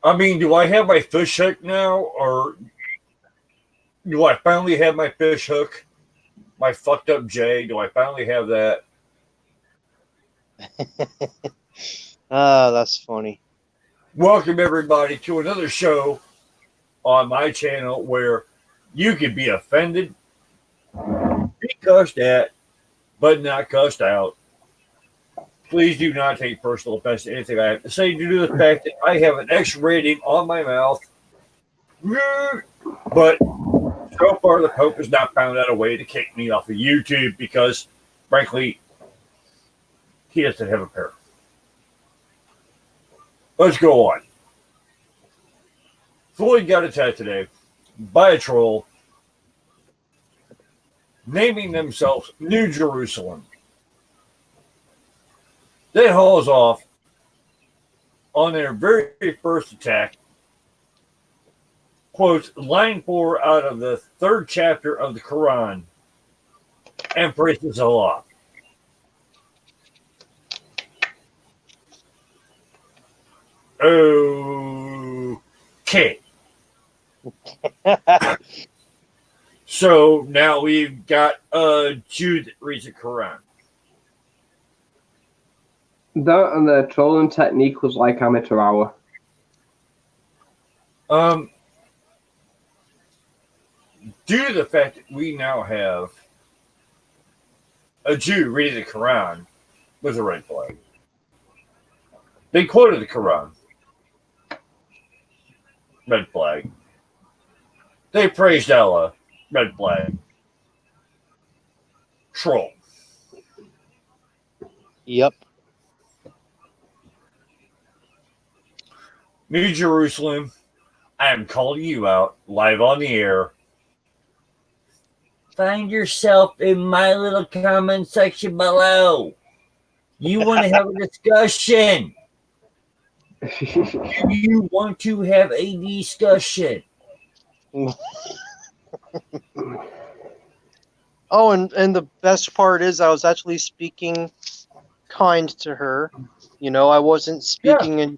I mean, do I have my fish hook now, or do I finally have my fish hook? My fucked up J? Do I finally have that? Ah, that's funny. Welcome everybody to another show on my channel where you can be offended, be cussed at, but not cussed out. Please do not take personal offense to anything I have to say due to the fact that I have an X rating on my mouth. But so far, the Pope has not found out a way to kick me off of YouTube because, frankly, he doesn't have a pair. Let's go on. Floyd got attacked today by a troll naming themselves New Jerusalem. They hauls off on their very first attack, quotes line 4 out of the 3rd chapter of the Quran, and praises Allah. Okay. So now we've got a Jew that reads the Quran. That and the trolling technique was like amateur hour. Due to the fact that we now have a Jew reading the Quran with a red flag. They quoted the Quran. Red flag. They praised Allah. Red flag. Troll. Yep. New Jerusalem, I am calling you out live on the air. Find yourself in my little comment section below. You want to have a discussion. You want to have a discussion. Oh, and the best part is I was actually speaking kind to her. You know, I wasn't speaking in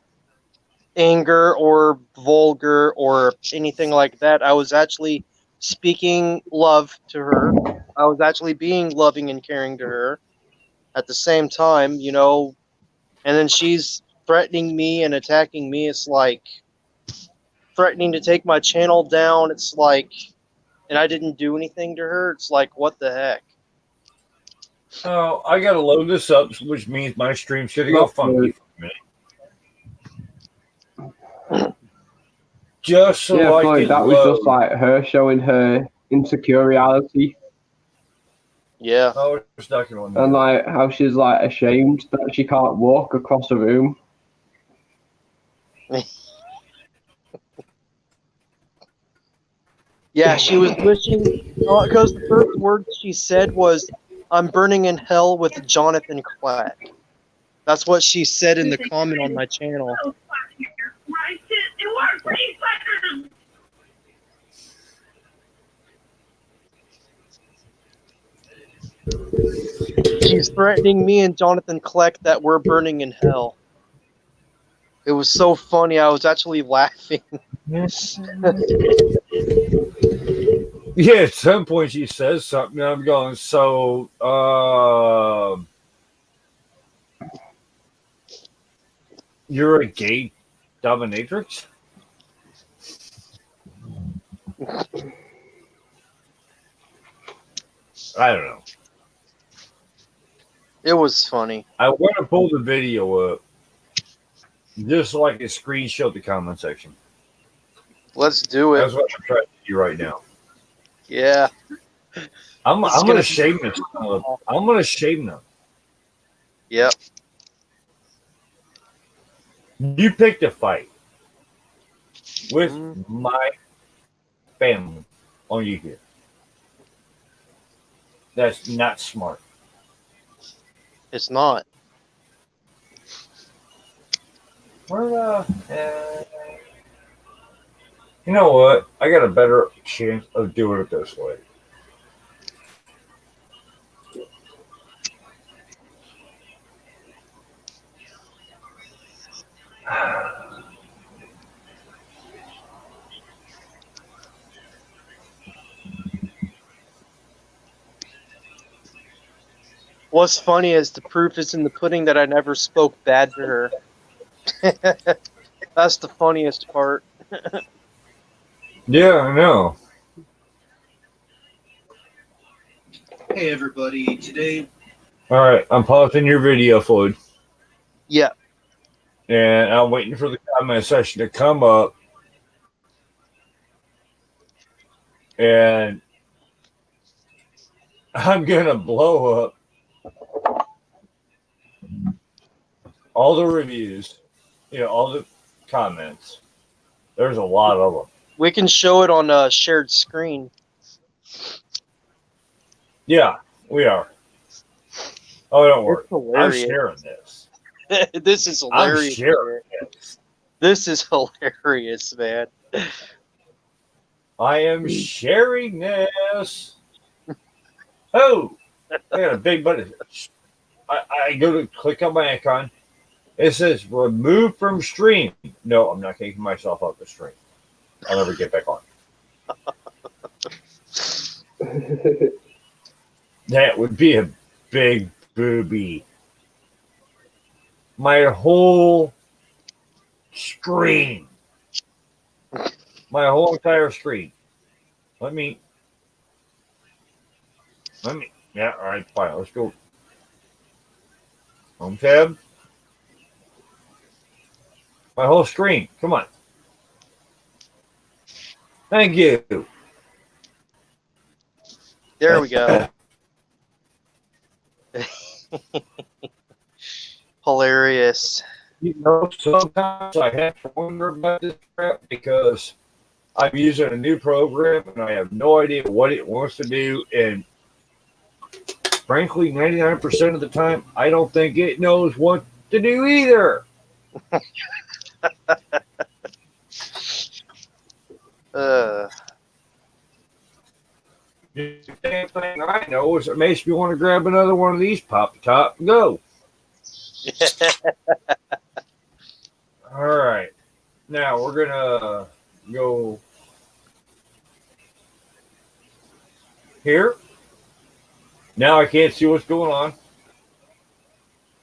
anger or vulgar or anything like that. I was actually speaking love to her. I was actually being loving and caring to her at the same time, you know, and then she's threatening me and attacking me. It's like threatening to take my channel down. It's like, and I didn't do anything to her. It's like, what the heck? Oh, I gotta load this up, which means my stream's gonna go funky for a minute. Just so yeah, I Floyd, can that was load. just like her showing her insecure reality. Yeah. Oh, it's not gonna And like how she's like ashamed that she can't walk across a room. Yeah, she was wishing, because the first word she said was, "I'm burning in hell with Jonathan Clack." That's what she said in the comment on my channel. She's threatening me and Jonathan Kleck that we're burning in hell. It was so funny. I was actually laughing. Yeah, at some point she says something, and I'm going, so, you're a gay dominatrix? I don't know. It was funny. I want to pull the video up just so I can screenshot the comment section. Let's do it. That's what I'm trying to do right now. Yeah. I'm going to shame this. I'm going to shame them. Yep. You picked a fight with my family on YouTube. That's not smart. It's not. Where you know what? I got a better chance of doing it this way. What's funny is the proof is in the pudding that I never spoke bad to her. That's the funniest part. Yeah, I know. Hey everybody, today. All right, I'm pausing your video, Floyd, Yeah. and I'm waiting for the comment section to come up. And I'm gonna blow up all the reviews, all the comments. There's a lot of them. We can show it on a shared screen. Yeah, we are. Oh, don't It's worry. I'm hilarious. sharing this. This is I'm hilarious. sharing Man. this. This is hilarious, man. I am sharing this. Oh, I got a big button. I go to click on my icon. It says remove from stream. No, I'm not taking myself off the stream. I'll never get back on. That would be a big booby. My whole screen. My whole entire screen. Let me. Yeah, all right, fine. Let's go. Home tab. My whole screen. Come on. Thank you. There we go. Hilarious. Sometimes I have to wonder about this crap because I'm using a new program and I have no idea what it wants to do. And frankly, 99% of the time, I don't think it knows what to do either. Uh, The same thing I know is it makes me want to grab another one of these pop top and go. All right. Now we're going to go here. Now I can't see what's going on.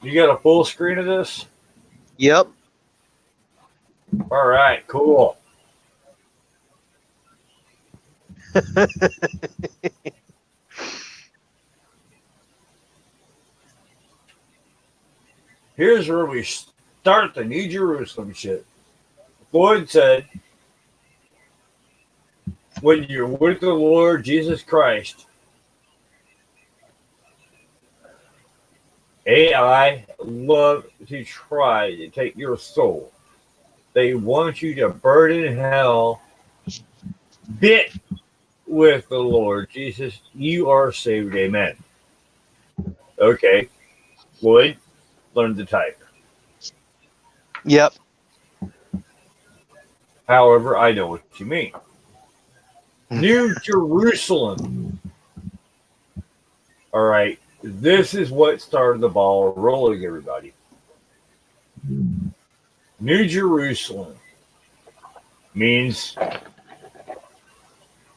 You got a full screen of this? yep. All right, cool. Here's where we start the New Jerusalem shit. Floyd said, when you're with the Lord Jesus Christ, AI love to try to take your soul. They want you to burn in hell, bit with the Lord Jesus. You are saved. Amen. Okay. Floyd, learn to type. Yep. However, I know what you mean. New Jerusalem. All right. This is what started the ball rolling, everybody. New Jerusalem means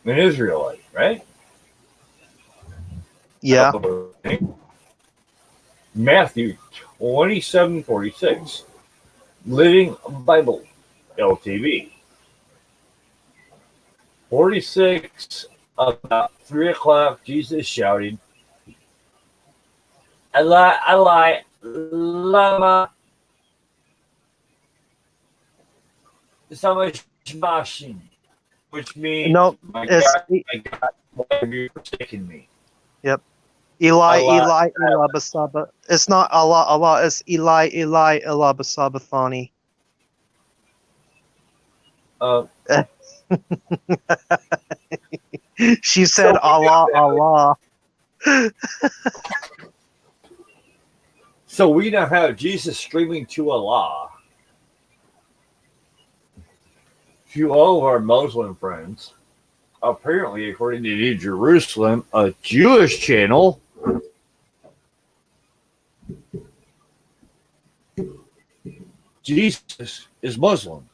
an Israelite, right? Yeah. Matthew 27:46. Living Bible, LTV. 46, about 3 o'clock, Jesus shouted, Allah, Allah, Lama, Samashbashin, which means, No, my it's God, why have you forsaken me? yep. Eli, Allah, Eli, Elabasaba. It's not Allah, Allah. It's Eli, Eli, Elabasabathani. She said Allah, Allah. So we now have Jesus screaming to Allah. To all of our Muslim friends, apparently, according to New Jerusalem, a Jewish channel, Jesus is Muslim.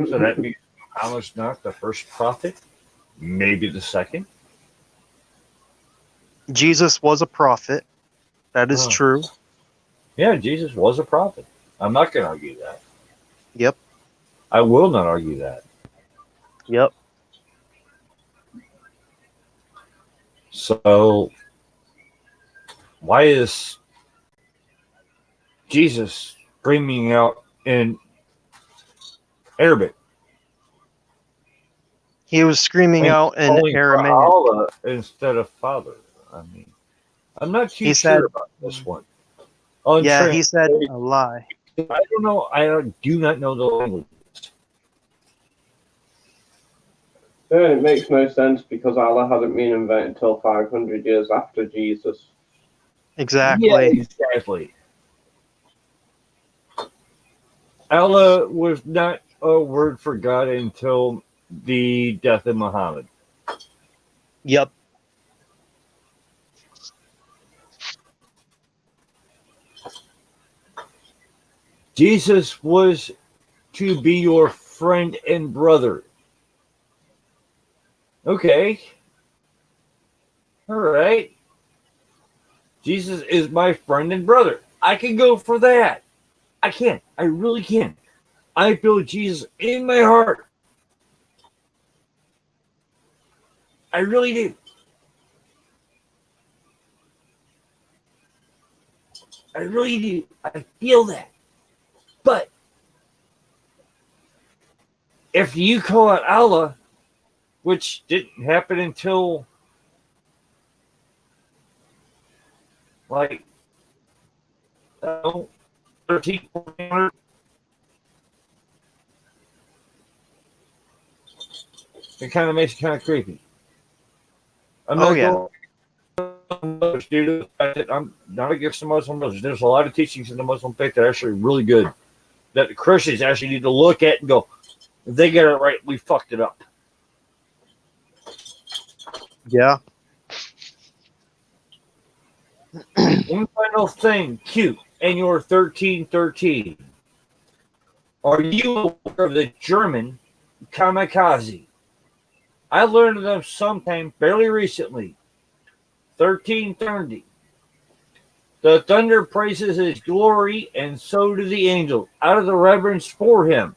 So that means Muhammad's not the first prophet, maybe the second. Jesus was a prophet. That is true. Yeah, Jesus was a prophet. I'm not going to argue that. Yep. I will not argue that. Yep. So, why is Jesus screaming out in Arabic? He was screaming And out in calling for Aramaic. Allah instead of Father. I mean, I'm not too He sure said, about this one. yeah, he said Untranslated. a lie. I don't know. Do not know the language. Then it makes no sense because Allah hadn't been invented until 500 years after Jesus. Yeah, Exactly. exactly. Allah was not a word for God until the death of Muhammad. Yep. Jesus was to be your friend and brother. Okay. All right. Jesus is my friend and brother. I can go for that. I can. I really can. I feel Jesus in my heart. I really do. I really do. I feel that. But if you call it Allah, which didn't happen until like, I don't know, 13, 1400, it kind of makes it kind of creepy. I'm Oh, not yeah. going due to the fact that I'm not against the Muslim religion. There's a lot of teachings in the Muslim faith that are actually really good, that the Christians actually need to look at and go, if they get it right, we fucked it up. Yeah. One final thing, Q, and your 1313. Are you aware of the German kamikaze? I learned of them sometime fairly recently. 1330. The thunder praises his glory, and so do the angels, out of the reverence for him.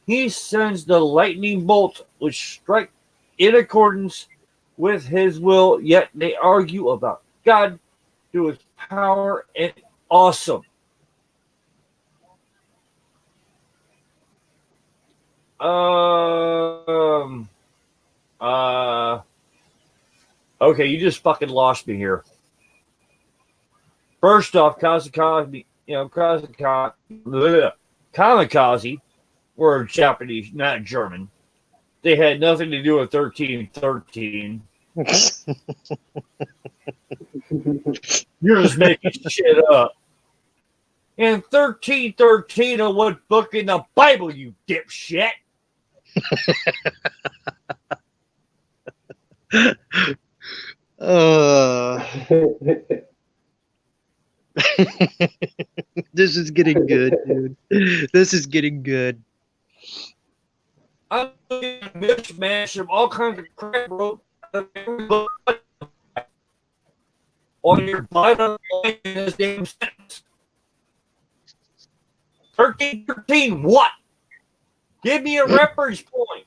He sends the lightning bolts which strike in accordance with his will, yet they argue about God through his power and awesome. Um okay, you just fucking lost me here. First off, kamikaze were Japanese, not German. They had nothing to do with 1313. You're just making shit up. And 1313 of what book in the Bible, you dipshit? This is getting good, dude. This is getting good. I'm getting a mishmash of all kinds of crap wrote on your bottom line in this damn sentence. 1313, what? Give me a reference point.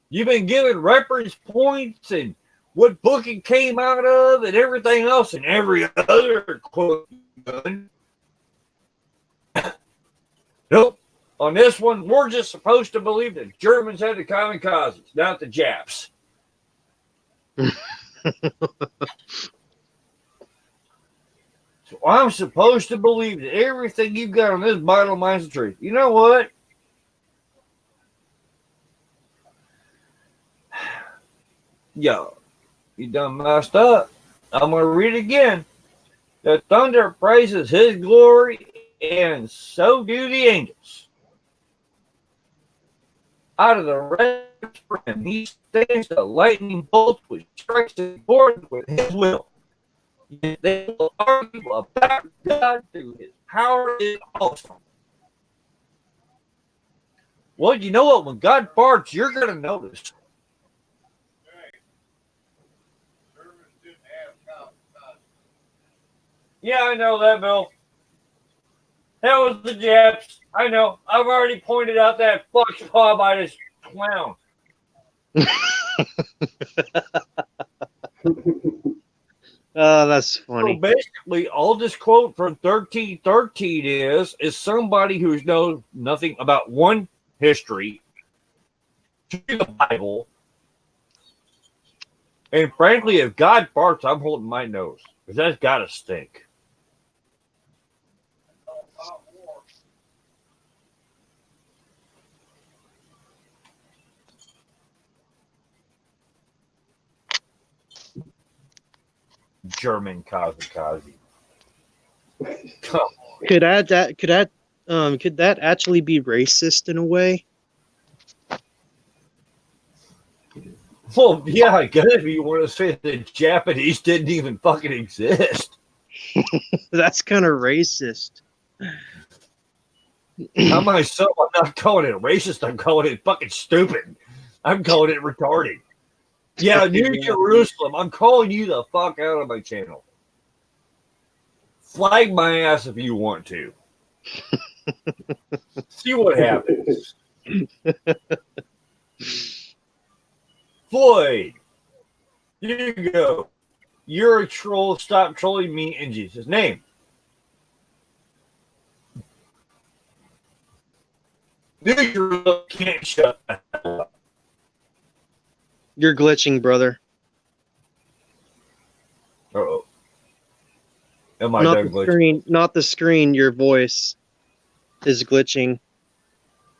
You've been given reference points and what book it came out of and everything else and every other quote you've done. Nope. On this one, we're just supposed to believe the Germans had the kamikazes, not the Japs. So I'm supposed to believe that everything you've got on this Bible mine's the truth. You know what? Yo, you done messed up. I'm going to read it again. The thunder praises his glory, and so do the angels. Out of the rest for him, he stands the lightning bolt which strikes his board with his will. Yet they will argue about God through his power is awesome. Well, you know what? When God farts, you're going to notice. Yeah, I know that, Bill. That was the Japs. I know. I've already pointed out that fuck's paw by this clown. Oh, that's So funny. basically, all this quote from 1313 is somebody who knows nothing about one history, two the Bible, and frankly, if God farts, I'm holding my nose because that's got to stink. German Kazakazi. Could that actually be racist in a way? Well, yeah, I guess if you want to say the Japanese didn't even fucking exist. That's kind of racist. I myself, I'm not calling it racist. I'm calling it fucking stupid. I'm calling it retarded. Yeah, New Jerusalem. I'm calling you the fuck out of my channel. Flag my ass if you want to. See what happens. Floyd, you go. You're a troll. Stop trolling me in Jesus' name. New Jerusalem can't shut the hell up. You're glitching, brother. Uh-oh. Am I Not done the glitching? screen. Not the screen. Your voice is glitching.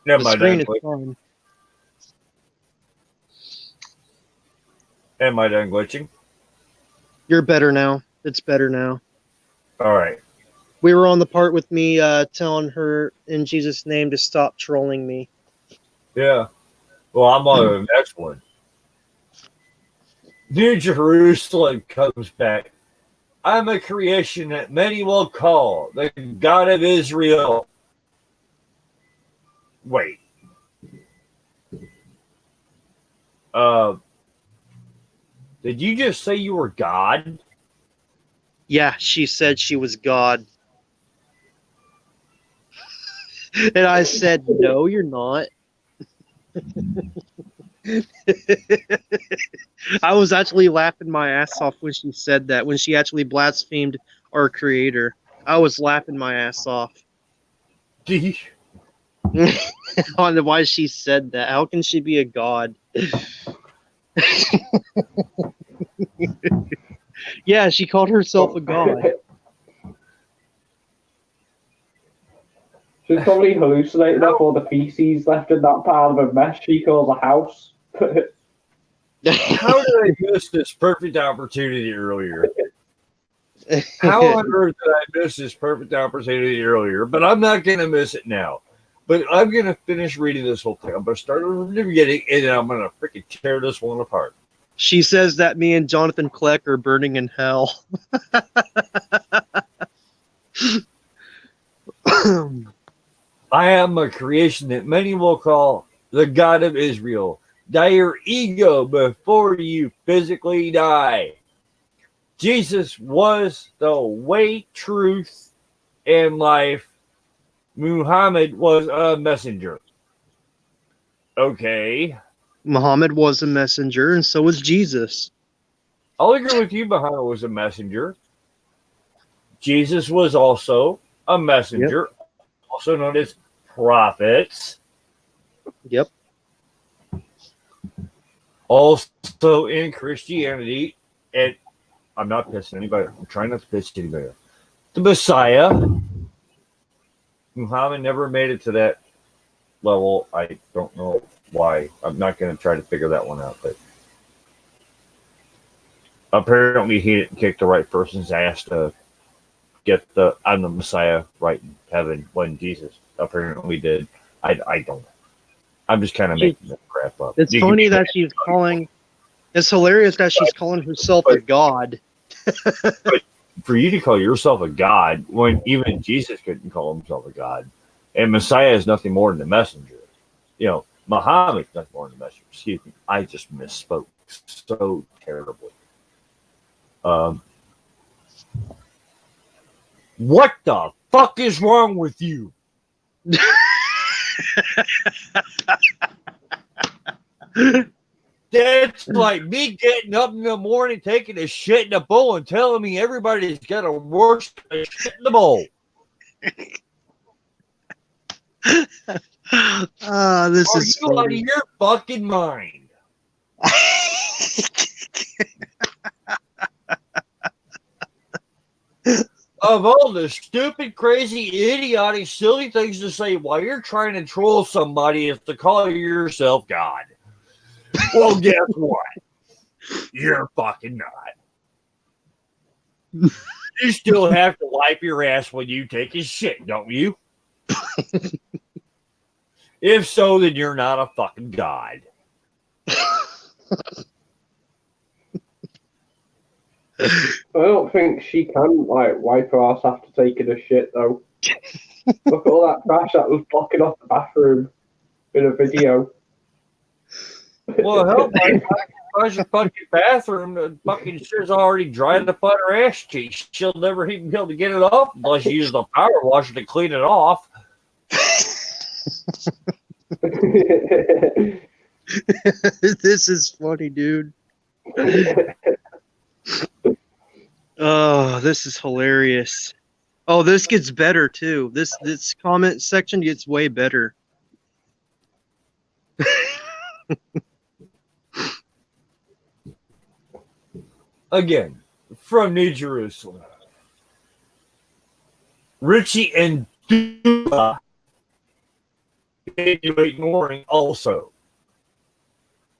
Am The I screen done is glitching? fine. Am I done glitching? You're better now. It's better now. All right. We were on the part with me telling her in Jesus' name to stop trolling me. Yeah. Well, I'm on the next one. New Jerusalem comes back. I'm a creation that many will call the God of Israel. Wait. Uh, did you just say you were God? Yeah, she said she was God. And I said, no, you're not. I was actually laughing my ass off when she said that, when she actually blasphemed our creator. I was laughing my ass off on why she said that. How can she be a god? Yeah, she called herself a god. She's probably hallucinated off all the feces left in that pile of a mess she calls a house. How did I miss this perfect opportunity earlier? How on earth did I miss this perfect opportunity earlier? But I'm not going to miss it now. But I'm going to finish reading this whole thing. I'm going to start from the beginning, and then I'm going to freaking tear this one apart. She says that me and Jonathan Kleck are burning in hell. I am a creation that many will call the God of Israel. Die your ego before you physically die. Jesus was the way, truth, and life. Muhammad was a messenger. Okay. Muhammad was a messenger, and so was Jesus. I'll agree with you. Muhammad was a messenger. Jesus was also a messenger, also known as prophets. Yep. Also in Christianity, and I'm not pissing anybody. I'm trying not to piss anybody. The Messiah. Muhammad never made it to that level. I don't know why. I'm not going to try to figure that one out, but apparently he didn't kick the right person's ass to get the I'm the Messiah right in heaven when Jesus apparently did. I don't know. I'm just kind of making that crap up. It's funny that she's calling. It's hilarious that she's calling herself a god. But for you to call yourself a god when even Jesus couldn't call himself a god, and Messiah is nothing more than a messenger. You know, Muhammad's nothing more than a messenger. Excuse me, I just misspoke so terribly. What the fuck is wrong with you? That's like me getting up in the morning, taking a shit in a bowl, and telling me everybody's got to wash the shit in the bowl. This Are is you out of funny. your fucking mind? Of all the stupid, crazy, idiotic, silly things to say while you're trying to troll somebody is to call yourself God. Well, guess what? You're fucking not. You still have to wipe your ass when you take a shit, don't you? If so, then you're not a fucking God. I don't think she can like wipe her ass after taking a shit though. Look at all that trash that was blocking off the bathroom in a video. Well, hell, by your fucking bathroom, the fucking shit's already dried up on her ass cheeks. She'll never even be able to get it off unless you use the power washer to clean it off. This is funny, dude. Oh, this is hilarious. Oh, this gets better too. This comment section gets way better. Again, from New Jerusalem. Richie and Duba you ignoring also.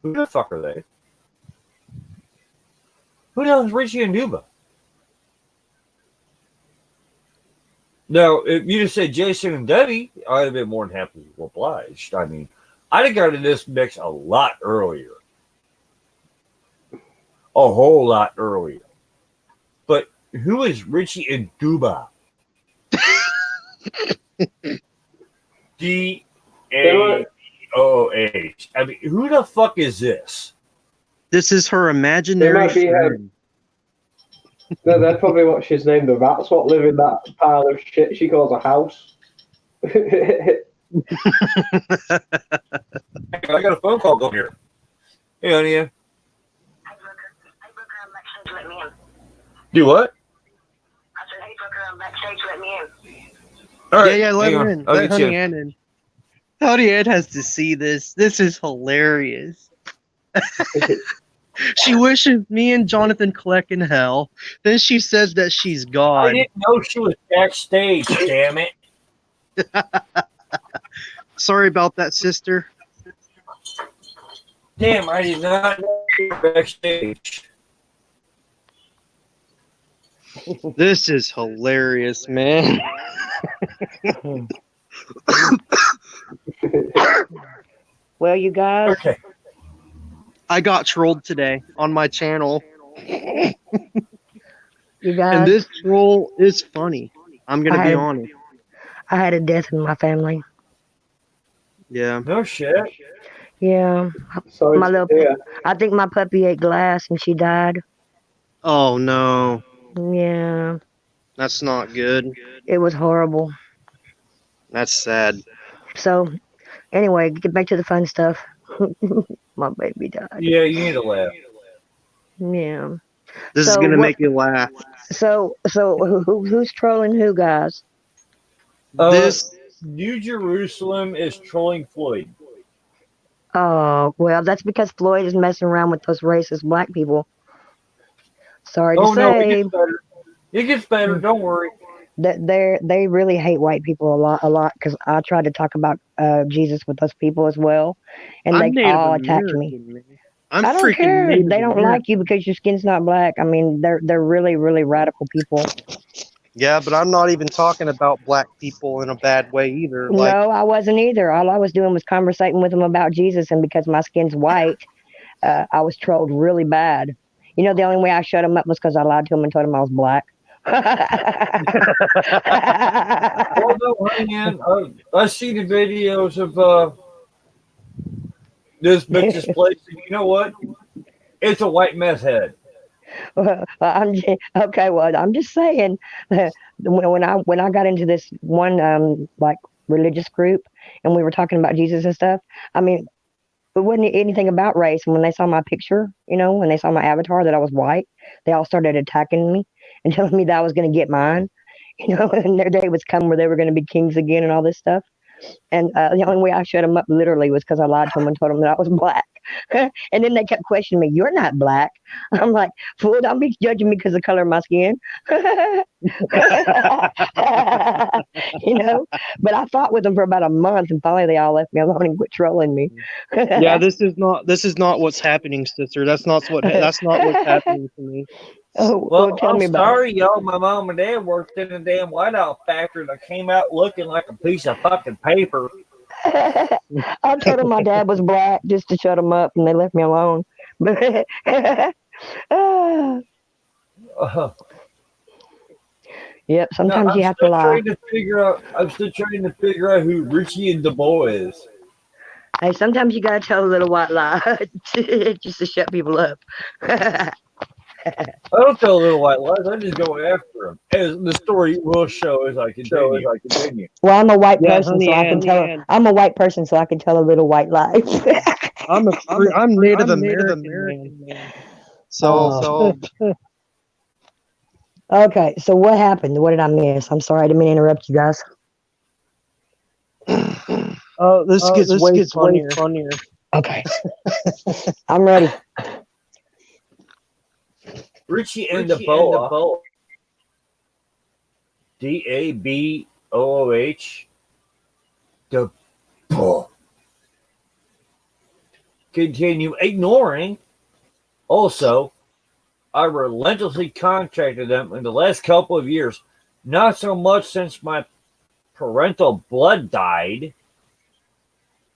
Who the fuck are they? Who the hell is Richie and Duba? Now, if you just said Jason and Debbie, I'd have been more than happy obliged. I mean, I'd have gotten this mix a lot earlier. A whole lot earlier. But who is Richie and Duba? D-A-O-H. I mean, who the fuck is this? This is her imaginary friend. No, that's probably what she's named her. That's what live in that pile of shit she calls a house. I got a phone call going here. Hey, honey. Let me in. Do what? I said, hey, Booker, I'm backstage. Let me in. All right. Yeah, let hang her on. in. I'll Let get you Honey Ann in. Honey Ann has to see this. This is hilarious. She wishes me and Jonathan Kleck in hell. Then she says that she's I God. didn't know she was backstage, damn it. Sorry about that, sister. Damn, I did not know you were backstage. This is hilarious, man. Well, you guys, Okay. I got trolled today on my channel, you and guys, this troll is funny. I'm gonna be honest. I had a death in my family. Yeah. No shit. Yeah, Sorry my to little, hear. I think my puppy ate glass and she died. Oh no, Yeah, that's not good. it was horrible. That's sad. So, anyway, get back to the fun stuff. My baby died. Yeah, you need to laugh. Yeah. This is So gonna what- make you laugh. So who's trolling who, guys? This New Jerusalem is trolling Floyd. Oh, well, that's because Floyd is messing around with those racist black people. Sorry to Oh no, it say gets better. It gets better. Don't worry. that they really hate white people a lot. Because I tried to talk about Jesus with those people as well, and I'm they Native all attacked me. American, man. I'm I don't freaking care. Native They don't American. like you because your skin's not black. I mean, they're really radical people. Yeah, but I'm not even talking about black people in a bad way either. Like, No, I wasn't either. All I was doing was conversating with them about Jesus, and because my skin's white, I was trolled really bad. You know, the only way I shut them up was because I lied to them and told them I was black. Well, no, honey, man. I see the videos of this bitch's place, and you know what? It's a white meth head. Okay. Well, I'm just saying. When I got into this one like religious group, and we were talking about Jesus and stuff. I mean, it wasn't anything about race. And when they saw my picture, when they saw my avatar that I was white, they all started attacking me and telling me that I was going to get mine. And their day was coming where they were going to be kings again and all this stuff. And the only way I shut them up literally was because I lied to them and told them that I was black. And then they kept questioning me, "You're not black." I'm like, "Fool, don't be judging me because of the color of my skin." But I fought with them for about a month, and finally they all left me alone and quit trolling me. Yeah, this is not what's happening, sister. That's not what's happening to me. Oh, Well, tell I'm me about it. sorry, y'all. My mom and dad worked in a damn whiteout factory and I came out looking like a piece of fucking paper. I told them my dad was black just to shut them up, and they left me alone. But yep, No, sometimes you have to lie. I'm still trying to figure out who Richie and DeBoy is. Hey, sometimes you gotta tell a little white lie just to shut people up. I don't tell little white lies. I just go after them, as the story will show as I continue. Well, I'm a white Yeah, person, so I can honey tell. Ann. I'm a white person, so I can tell a little white lie. I'm Native American man. So Okay, so what happened? What did I miss? I'm sorry, I didn't mean to interrupt you guys. this gets way funnier. Okay, I'm ready. Richie and DeBoa, DABOOH, DeBoa, continue ignoring. Also, I relentlessly contacted them in the last couple of years, not so much since my parental blood died.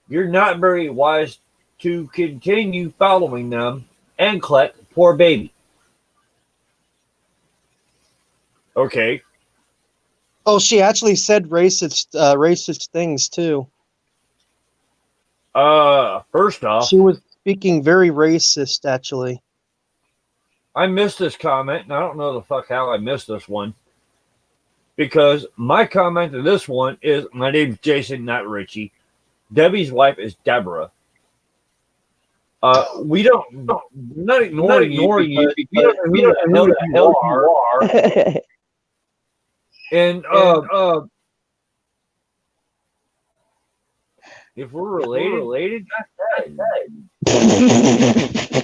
You're not very wise to continue following them and collect poor baby. Okay. Oh, she actually said racist things too. First off, She was speaking very racist, actually. I missed this comment, and I don't know the fuck how I missed this one. Because my comment to this one is, my name's Jason, not Richie. Debbie's wife is Deborah. We're not ignoring you because we don't know who the hell you are. And if we're related,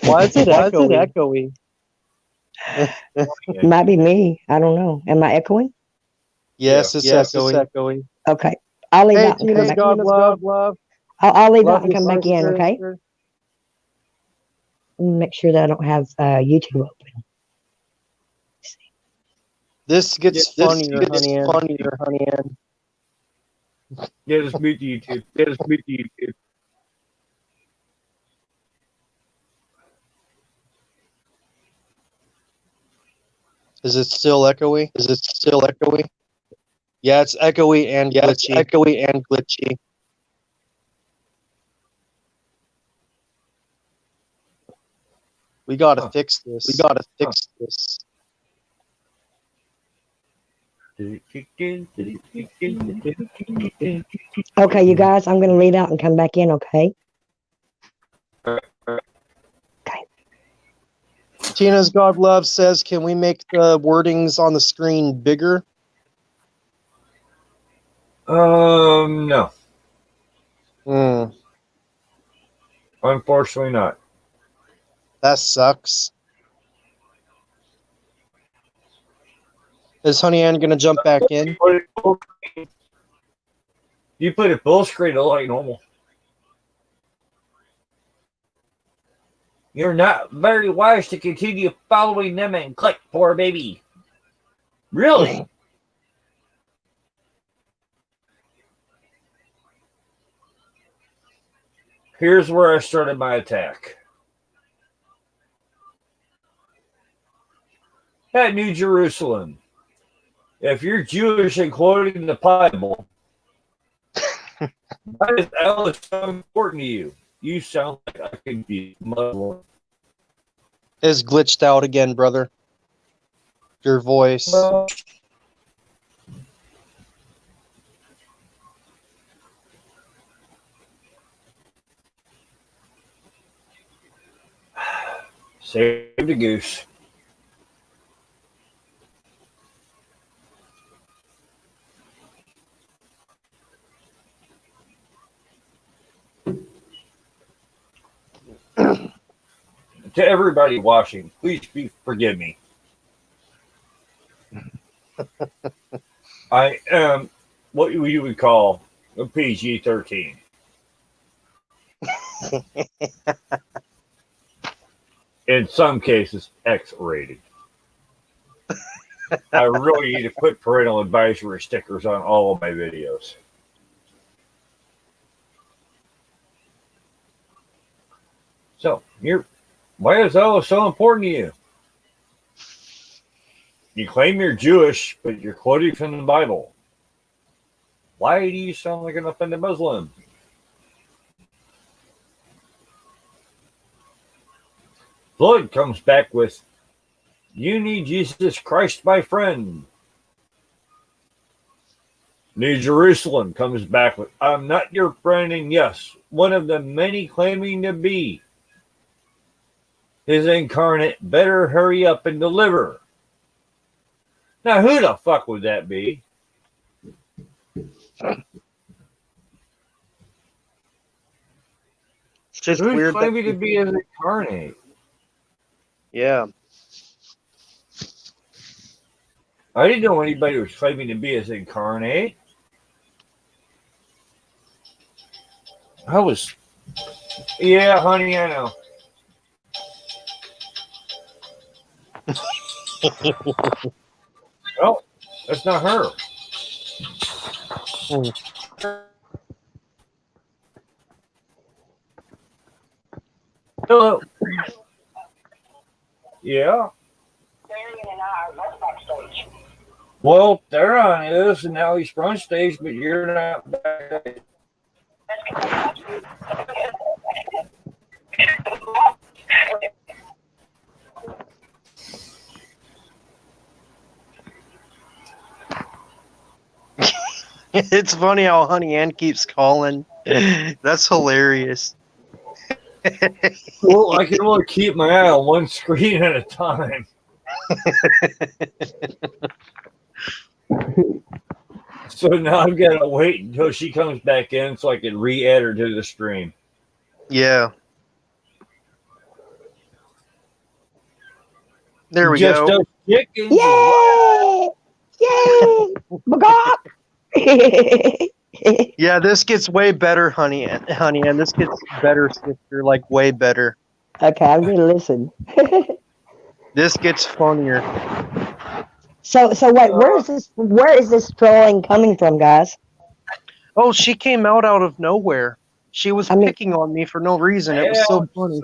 Why is it echoey? Might be me. I don't know. Am I echoing? Yes, it's echoey. Okay, I'll leave Hey, out and come Tina's back. God love. I'll leave out Love and you, come back in. sister. Okay. Make sure that I don't have YouTube open. This gets funnier, honey Ann. Yeah, just mute the YouTube. Is it still echoey? Yeah, it's echoey and glitchy. We gotta fix this. Okay, you guys, I'm gonna leave out and come back in. Okay. Tina's God love says, can we make the wordings on the screen bigger? No. Unfortunately not. That sucks. Is Honey Ann gonna jump back in? You put it full screen, it'll look like normal. You're not very wise to continue following them and click poor baby. Really? Here's where I started my attack. At New Jerusalem, if you're Jewish and quoting the Bible, why is Allah so important to you? You sound like a confused Muslim. Is glitched out again, brother. Your voice. Well, save the goose. To everybody watching, please forgive me. I am what you would call a PG-13. In some cases, X-rated. I really need to put parental advisory stickers on all of my videos. So, why is all so important to you? You claim you're Jewish, but you're quoting from the Bible. Why do you sound like an offended Muslim? Floyd comes back with, "You need Jesus Christ, my friend." New Jerusalem comes back with, "I'm not your friend, and yes, one of the many claiming to be his incarnate. Better hurry up and deliver." Now, who the fuck would that be? It's just Who's weird. claiming to be his incarnate? Yeah. I didn't know anybody was claiming to be his incarnate. Yeah, honey, I know. Well, that's not her. Hmm. Hello. Yeah. Well, Theron is, and now he's front stage, but you're not back. It's funny how Honey Ann keeps calling. That's hilarious. Well, I can only keep my eye on one screen at a time. So now I've got to wait until she comes back in so I can re-add her to the stream. Yeah. There we Just go. those chickens. Yay! Yay! Bagok! Yeah, this gets way better, Honey Ann. This gets better, sister. Like, way better. Okay, I'm gonna listen. This gets funnier. So wait, where is this trolling coming from, guys? Oh, she came out of nowhere. She was picking on me for no reason. It was so funny.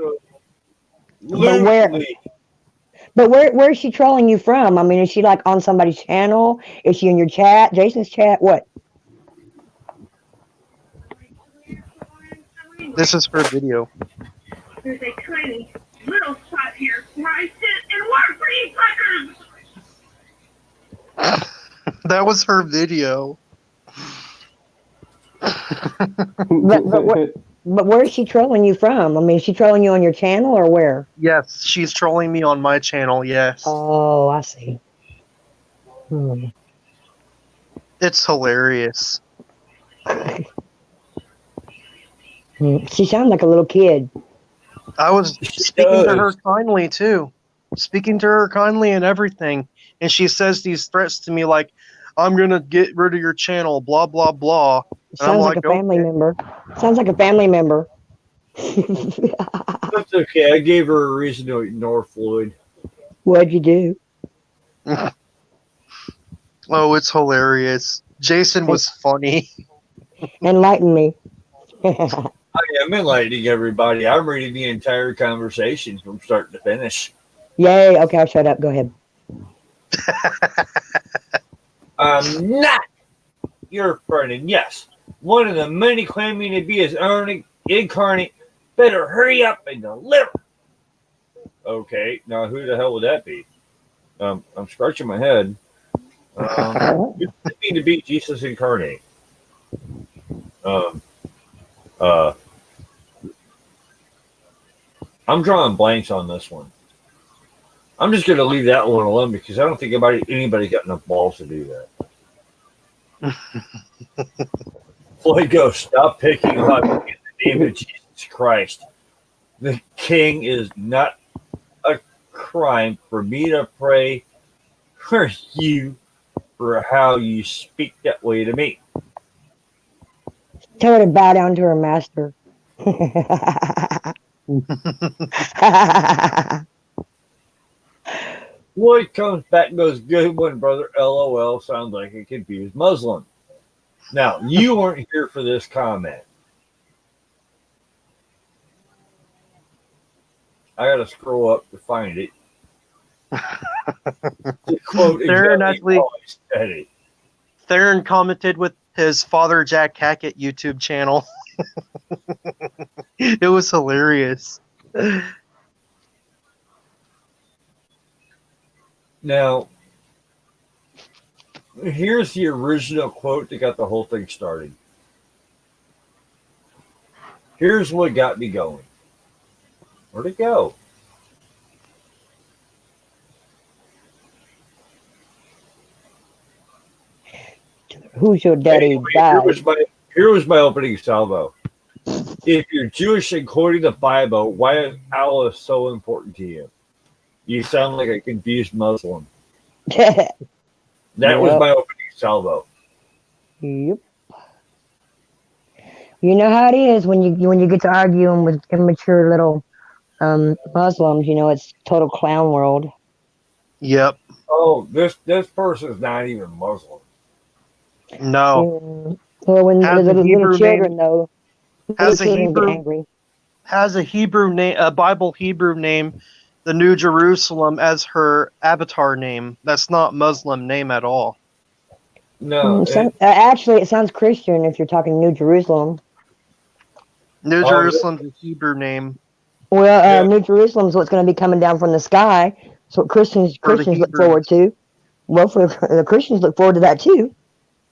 But where is she trolling you from? I mean, is she like on somebody's channel? Is she in your chat? Jason's chat? What? This is her video. There's a tiny little spot here where I sit and work for you fuckers. That was her video. But where is she trolling you from? I mean, is she trolling you on your channel or where? Yes, she's trolling me on my channel, yes. Oh, I see. It's hilarious. She sounds like a little kid. I was speaking to her kindly, too. Speaking to her kindly and everything. And she says these threats to me like, "I'm going to get rid of your channel, blah, blah, blah." And Sounds like a family member. Sounds like a family member. That's okay. I gave her a reason to ignore Floyd. What'd you do? Oh, it's hilarious. Jason was funny. Enlighten me. I am enlightening everybody. I'm reading the entire conversation from start to finish. Yay. Okay, I'll shut up. Go ahead. I'm not your friend, and yes, one of the many claiming to be his own incarnate. Better hurry up and deliver. Okay, now who the hell would that be? I'm scratching my head. Who does it mean to be Jesus incarnate? Um, uh, I'm drawing blanks on this one. I'm just going to leave that one alone because I don't think anybody got enough balls to do that. Holy Ghost, stop picking on me in the name of Jesus Christ. The King is not a crime for me to pray for you for how you speak that way to me. Tell her to bow down to her master. Lloyd comes back and goes, good one, brother. LOL, sounds like a confused Muslim. Now, you weren't here for this comment. I got to scroll up to find it. To quote Theron exactly how I said it. Theron commented with his Father Jack Hackett YouTube channel. It was hilarious. Now, here's the original quote that got the whole thing started. Here's what got me going. Where'd it go? Who's your daddy? Anyway, Died. here was my opening salvo. If you're Jewish and quoting the Bible, why is Allah so important to you? You sound like a confused Muslim. That was my opening salvo. Yep. You know how it is when you get to arguing with immature little Muslims. You know it's total clown world. Yep. Oh, this person's not even Muslim. No. Well, when Has the a little Hebrew children name. though, Has a little children get Hebrew. angry. Has a Hebrew name, a Bible Hebrew name, the New Jerusalem as her avatar name. That's not Muslim name at all. No. Actually, it sounds Christian if you're talking New Jerusalem. New Jerusalem's a Hebrew name. Well, New Jerusalem's what's going to be coming down from the sky. So Christians look forward to. Well, for the Christians look forward to that too.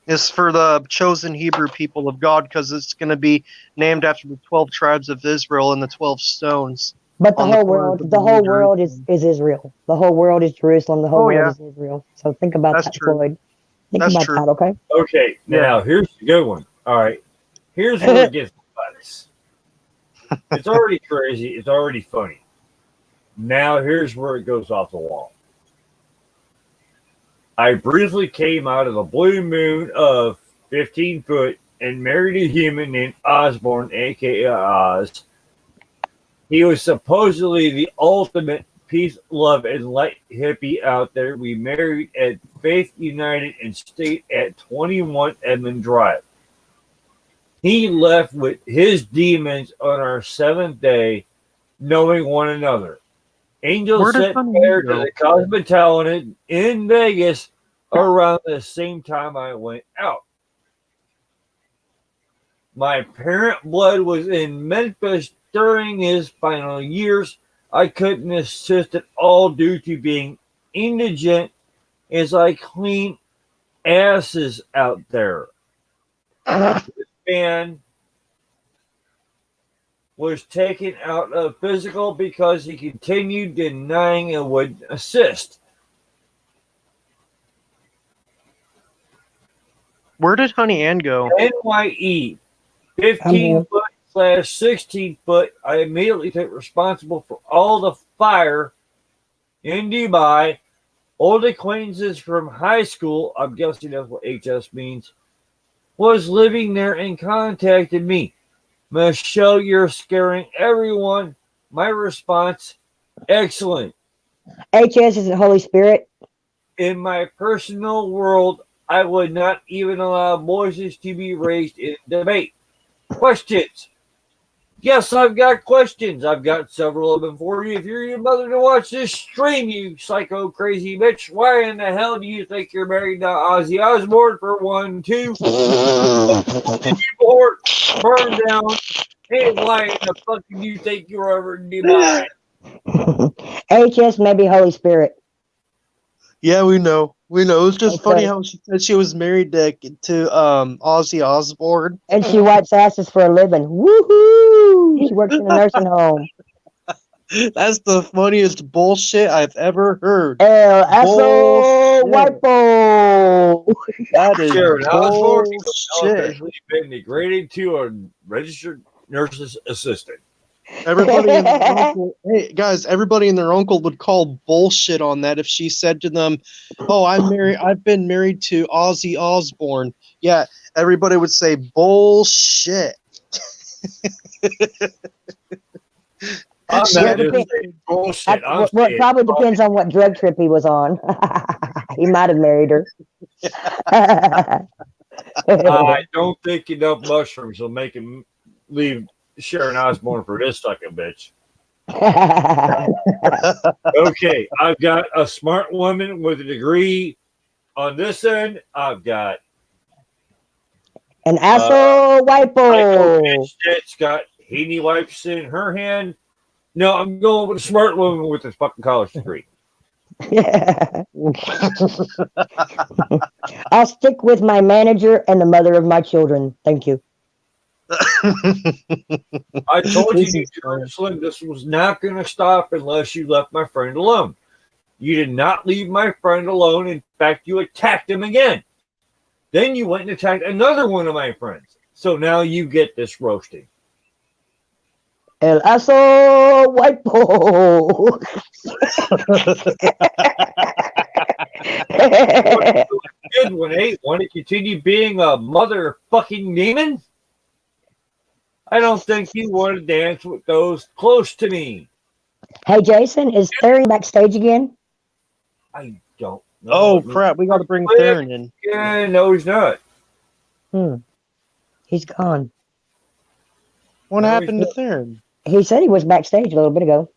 It's for the chosen Hebrew people of God because it's going to be named after the 12 tribes of Israel and the 12 stones. But the whole world is Israel. The whole world is Jerusalem. The whole world is Israel. So think about that, Floyd. Think about that, okay? Okay, now here's the good one. All right, here's where it gets nuts. It's already crazy. It's already funny. Now here's where it goes off the wall. I briefly came out of the blue moon of 15 foot and married a human named Osborne, aka Oz. He was supposedly the ultimate peace, love, and light hippie out there. We married at Faith United and stayed at 21 Edmund Drive. He left with his demons on our 7th day, knowing one another. Angels set fire to the Cosmopolitan in Vegas around the same time I went out. My parent blood was in Memphis during his final years. I couldn't assist at all due to being indigent as I clean asses out there. This man was taken out of physical because he continued denying and would assist. Where did Honey Ann go? NYE, 15 foot / 16 foot. I immediately took responsible for all the fire in Dubai. Old acquaintances from high school, I'm guessing that's what HS means, was living there and contacted me. Michelle, you're scaring everyone. My response, excellent. HS is the Holy Spirit. In my personal world, I would not even allow voices to be raised in debate. Questions? Yes, I've got questions. I've got several of them for you. If you're your mother to watch this stream, you psycho crazy bitch, why in the hell do you think you're married to Ozzy Osbourne for 1, 2? Burn down. Hey, why in the fuck do you think you're over in Dubai? HS, maybe Holy Spirit. Yeah, we know. We know. It was just funny Okay. how she said she was married to Ozzy Osbourne. And she wipes asses for a living. Woohoo! She works in a nursing home. That's the funniest bullshit I've ever heard. El Aso Bullshit. Wipo. That is Sharon Osbourne has now bullshit. officially been degraded to a registered nurse's assistant. Everybody and their uncle, hey guys, everybody and their uncle would call bullshit on that if she said to them, "Oh, I've been married to Ozzy Osbourne." Yeah, everybody would say bullshit. I'm She not had to just be- saying bullshit. I'm Well, it saying probably depends on what drug trip he was on. He might have married her. I don't think enough mushrooms will make him leave Sharon Osbourne for this sucking bitch. Okay, I've got a smart woman with a degree. On this end, I've got An asshole psycho wipo. bitch that's got Haney wipes in her hand. No, I'm going with a smart woman with a fucking college degree. I'll stick with my manager and the mother of my children. Thank you. I told you, This New is funny. Jerusalem, this was not going to stop unless you left my friend alone. You did not leave my friend alone. In fact, you attacked him again. Then you went and attacked another one of my friends. So now you get this roasting. El aso wipo. Good one, eh? Want to continue being a motherfucking demon? I don't think you want to dance with those close to me. Hey, Jason, is Theron backstage again? I don't know. Oh crap, we gotta bring Theron in. Yeah, no, he's not. He's gone. What No, happened to he's Theron? He said he was backstage a little bit ago.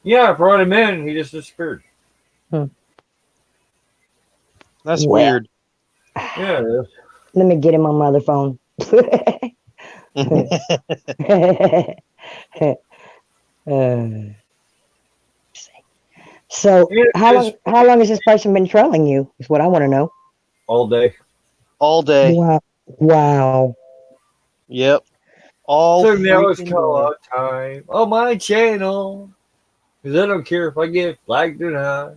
Yeah, I brought him in. He just disappeared. That's Well. weird. Yeah, it is. Let me get him on my other phone. So Yeah, how long has this person been trolling you? Is what I want to know. all day. All day. Wow. Yep. All So now it's freaking call out time on my channel. Because I don't care if I get flagged or not.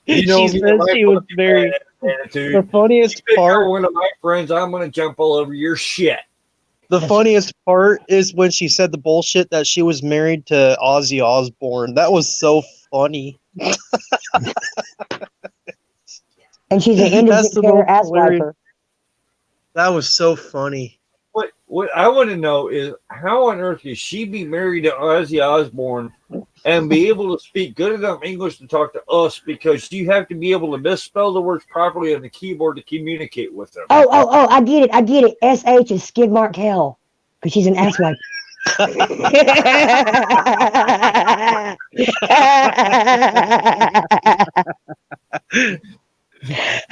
You know She me said and my she was fucking very. bad attitude. The funniest If you're part. one of my friends, I'm going to jump all over your shit. The funniest part is when she said the bullshit that she was married to Ozzy Osbourne. That was so funny. And she's an That's indigent the care most ass hilarious. wiper. That was so funny. What I want to know is how on earth could she be married to Ozzy Osbourne and be able to speak good enough English to talk to us, because you have to be able to misspell the words properly on the keyboard to communicate with them. Oh, I get it. SH is skid mark hell. Because she's an ass wiper.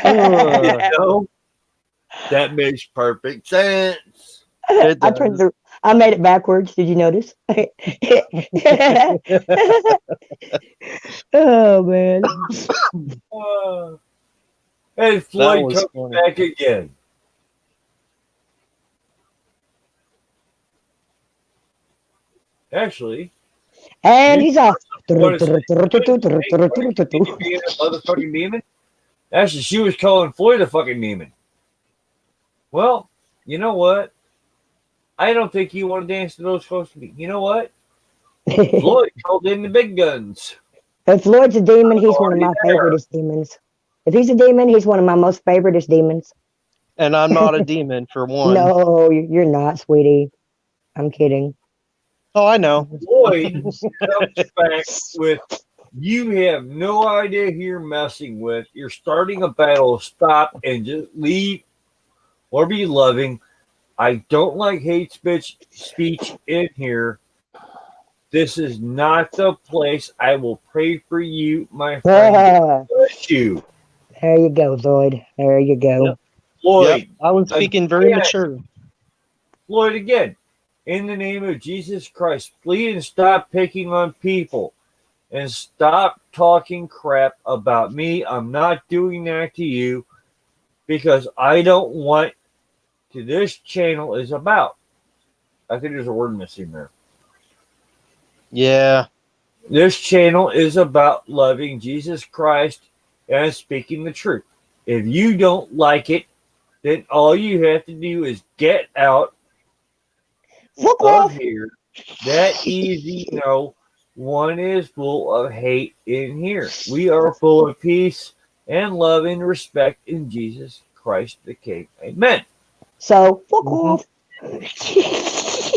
You know? That makes perfect sense. It I does. I made it backwards. Did you notice? Oh man. And That Floyd was comes funny. back again. Actually, And he's off. what is it? Being a motherfucking demon? Actually, she was calling Floyd a fucking demon. Well, you know what? I don't think you want to dance to those close to me. You know what? Floyd called in the big guns. If Floyd's a demon, he's one of my favoriteest demons. If he's a demon, he's one of my most favoriteest demons. And I'm not a demon for one. No, you're not, sweetie. I'm kidding. Oh, I know. Floyd comes back with, you have no idea who you're messing with. You're starting a battle. Stop and just leave or be loving. I don't like hate speech in here. This is not the place. I will pray for you, my friend. God bless you. There you go, Zoid. There you go. Yep. Floyd. Yep. I was speaking very mature. Floyd again. in the name of Jesus Christ, please stop picking on people and stop talking crap about me. I'm not doing that to you because I don't want to. This channel is about. I think there's a word missing there. Yeah. This channel is about loving Jesus Christ and speaking the truth. If you don't like it, then all you have to do is get out Fuck of off. here. That easy. No, one is full of hate in here. We are full of peace and love and respect in Jesus Christ the King. Amen. So fuck Mhm. off.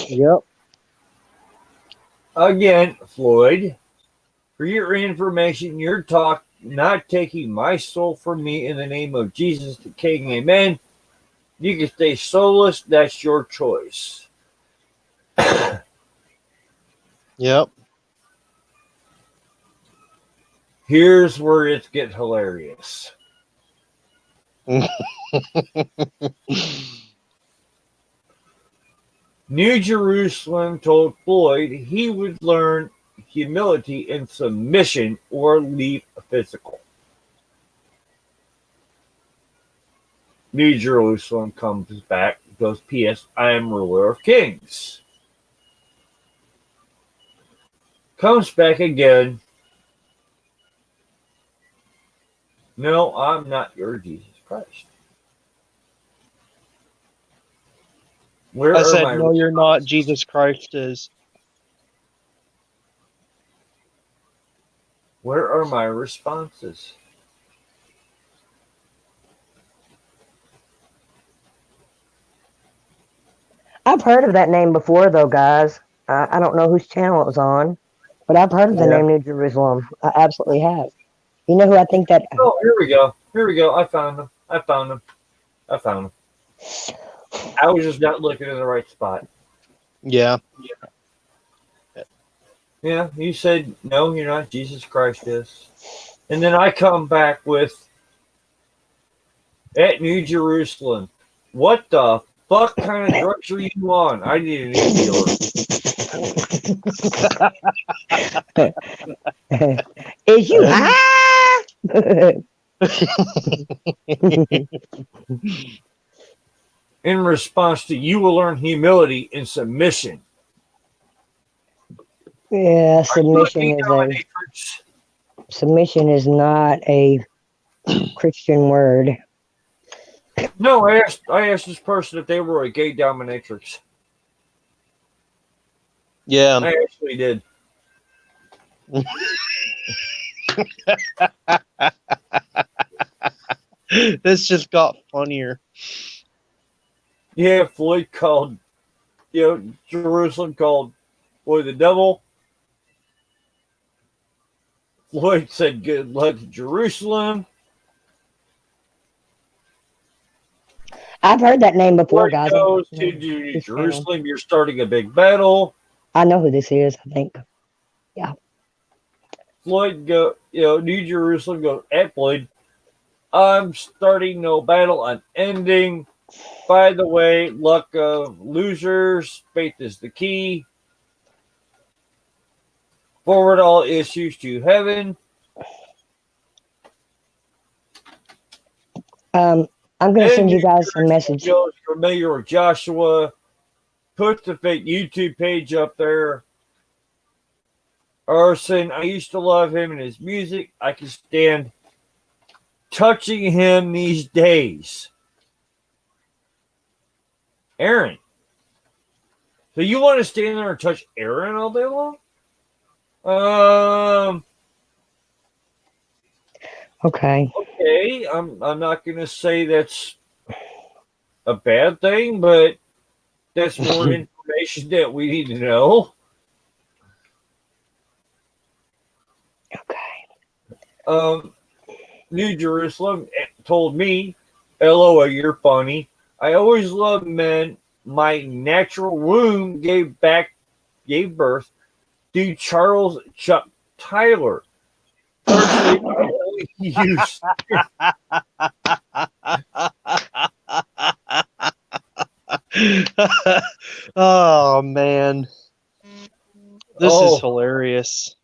Yep. Again, Floyd, for your information, you're not taking my soul from me in the name of Jesus the King. Amen. You can stay soulless. That's your choice. Yep. Here's where it gets hilarious. New Jerusalem told Floyd he would learn humility and submission or leave physical. New Jerusalem comes back, goes, P.S. I am ruler of kings. Comes back again. No, I'm not your Jesus Christ. Where I are said, my no, you're not. responses? Jesus Christ is. Where are my responses? I've heard of that name before, though, guys. I don't know whose channel it was on, but I've heard of the Yeah. name New Jerusalem. I absolutely have. You know who I think that? Oh, here we go. Here we go. I found them. I found them. I found them. I was just not looking in the right spot. Yeah. Yeah, you said, no, you're not. Jesus Christ is. And then I come back with, at New Jerusalem, what the fuck kind of drugs are you on? I need a new dealer. Is you high? In response to, you will learn humility and submission. Yeah, Are you a king submission dominatrix? is not a Christian word. No, I asked this person if they were a gay dominatrix. Yeah. I actually did. This just got funnier. Yeah, Floyd called, Jerusalem called, the devil. Floyd said, good luck to Jerusalem. I've heard that name before, Floyd guys. goes to New His channel. Jerusalem. You're starting a big battle. I know who this is, I think. Floyd New Jerusalem goes at Floyd. I'm starting no battle. I'm ending. By the way, luck of losers. Faith is the key. Forward all issues to heaven. I'm going to send you guys a message. Joe's familiar with Joshua. Put the fake YouTube page up there. Arson, I used to love him and his music. I can stand touching him these days. Aaron. So you want to stand there and touch Aaron all day long? Okay. Okay. I'm not gonna say that's a bad thing, but that's more information that we need to know. Okay. New Jerusalem told me, LOL, you're funny. I always loved men. My natural womb gave birth to Charles Chuck Tyler. Partially used. Oh man, this is hilarious.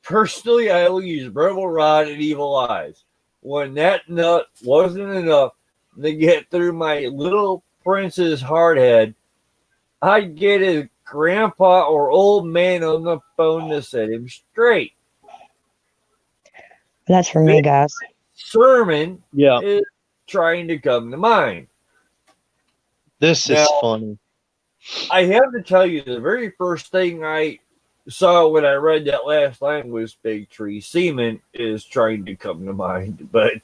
Personally, I will use Rebel Rod and Evil Eyes. When that nut wasn't enough to get through my little prince's hard head, I'd get his grandpa or old man on the phone to set him straight. That's for me, guys. Sermon Yeah, is trying to come to mind. this is funny. I have to tell you, the very first thing I saw when I read that last line was Big Tree Seaman is trying to come to mind. But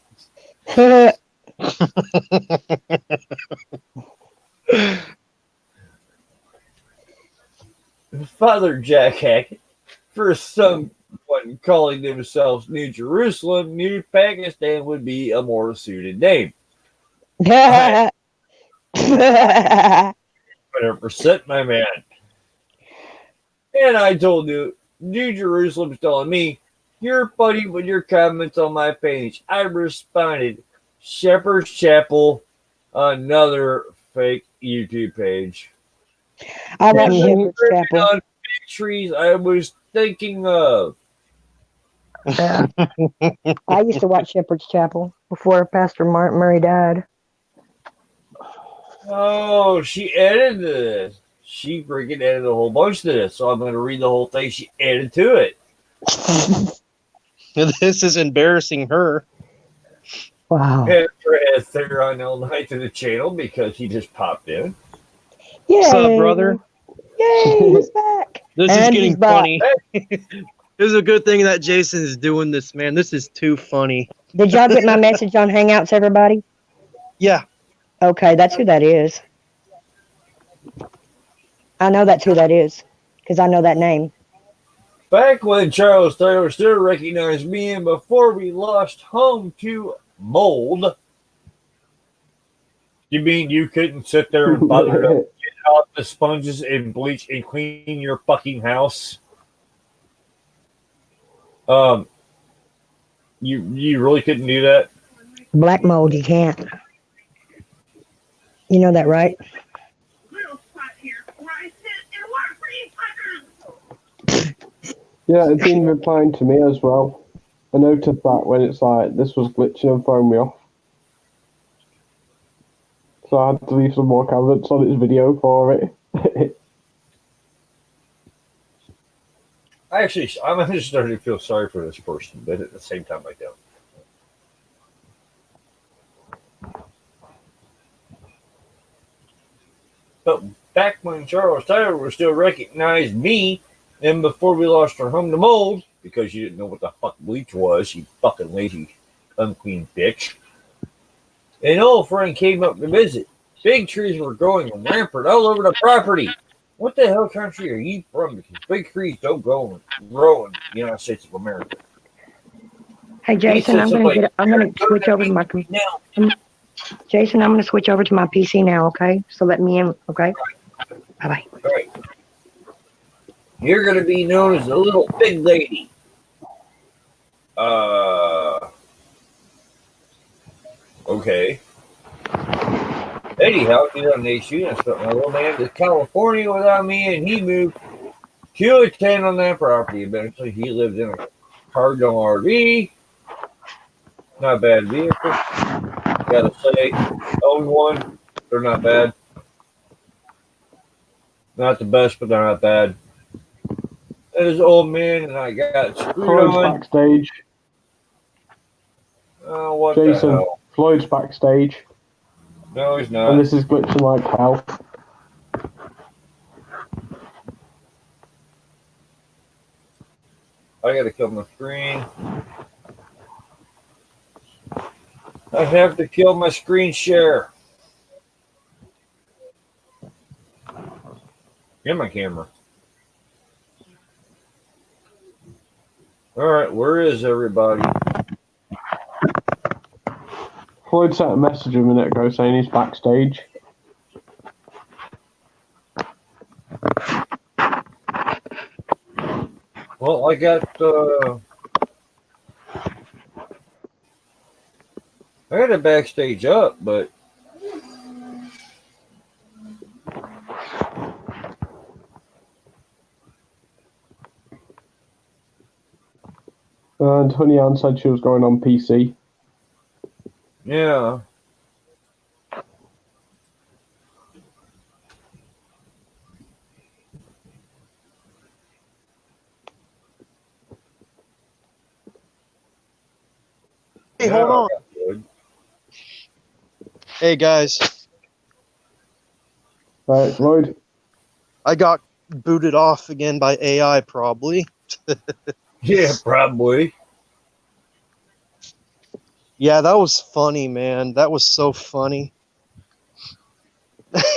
Father Jack Hackett, for someone calling themselves New Jerusalem, New Pakistan would be a more suited name. 100%, my man. And I told you, New Jerusalem's telling me, you're funny with your comments on my page. I responded, Shepherd's Chapel, another fake YouTube page. I like And the Shepherd's sermon Chapel. on big trees I was thinking of. Yeah. I used to watch Shepherd's Chapel before Pastor Murray died. Oh, she added this. She freaking added a whole bunch to this. So I'm going to read the whole thing she added to it. This is embarrassing her. Wow. And add Theron L. Knight to the channel because he just popped in. Yay. What's up, brother? Yay, he's back. This And is he's getting back. funny. This is a good thing that Jason is doing this, man. This is too funny. Did y'all get my message on Hangouts, everybody? Yeah. Okay, that's who that is. I know that's who that is because I know that name. Back when Charles Taylor still recognized me and before we lost home to mold. You mean you couldn't sit there and bother to get out the sponges and bleach and clean your fucking house? You really couldn't do that? Black mold, you can't. You know that, right? Little spot here where I sit and work for you fuckers. Yeah, it's been replying to me as well. I noticed that when it's like, this was glitching and throwing me off. So I had to leave some more comments on its video for it. I'm actually starting to feel sorry for this person, but at the same time, I don't. But back when Charles Taylor was still recognized me, and before we lost our home to mold, because you didn't know what the fuck bleach was, you fucking lazy, unclean bitch. An old friend came up to visit. Big trees were growing rampant all over the property. What the hell country are you from? Because big trees don't grow in the United States of America. Hey, Jason, I'm gonna switch over to my now. Jason, I'm gonna switch over to my PC now. Okay, so let me in. Okay, bye bye. All right. You're gonna be known as the little big lady. Okay. Anyhow, 2018, I spent my little man to California without me, and he moved to a tent on that property. Eventually, he lived in a Cardinal RV. Not a bad vehicle. Gotta say, own one. They're not bad. Not the best, but they're not bad. And his old man and I got screwed Floyd's on. backstage. Oh, what Jason, the hell? Floyd's backstage. No, he's not. And this is glitching like hell. I gotta kill my screen. I have to kill my screen share. And my camera. Alright, where is everybody? Floyd sent a message a minute ago saying he's backstage. Well, I got it backstage up, but And Honey Ann said she was going on PC. Yeah. Hey, Yeah, hold on. good. Hey, guys. Right, Floyd. I got booted off again by AI, probably. Yeah, probably. Yeah, that was funny, man. That was so funny.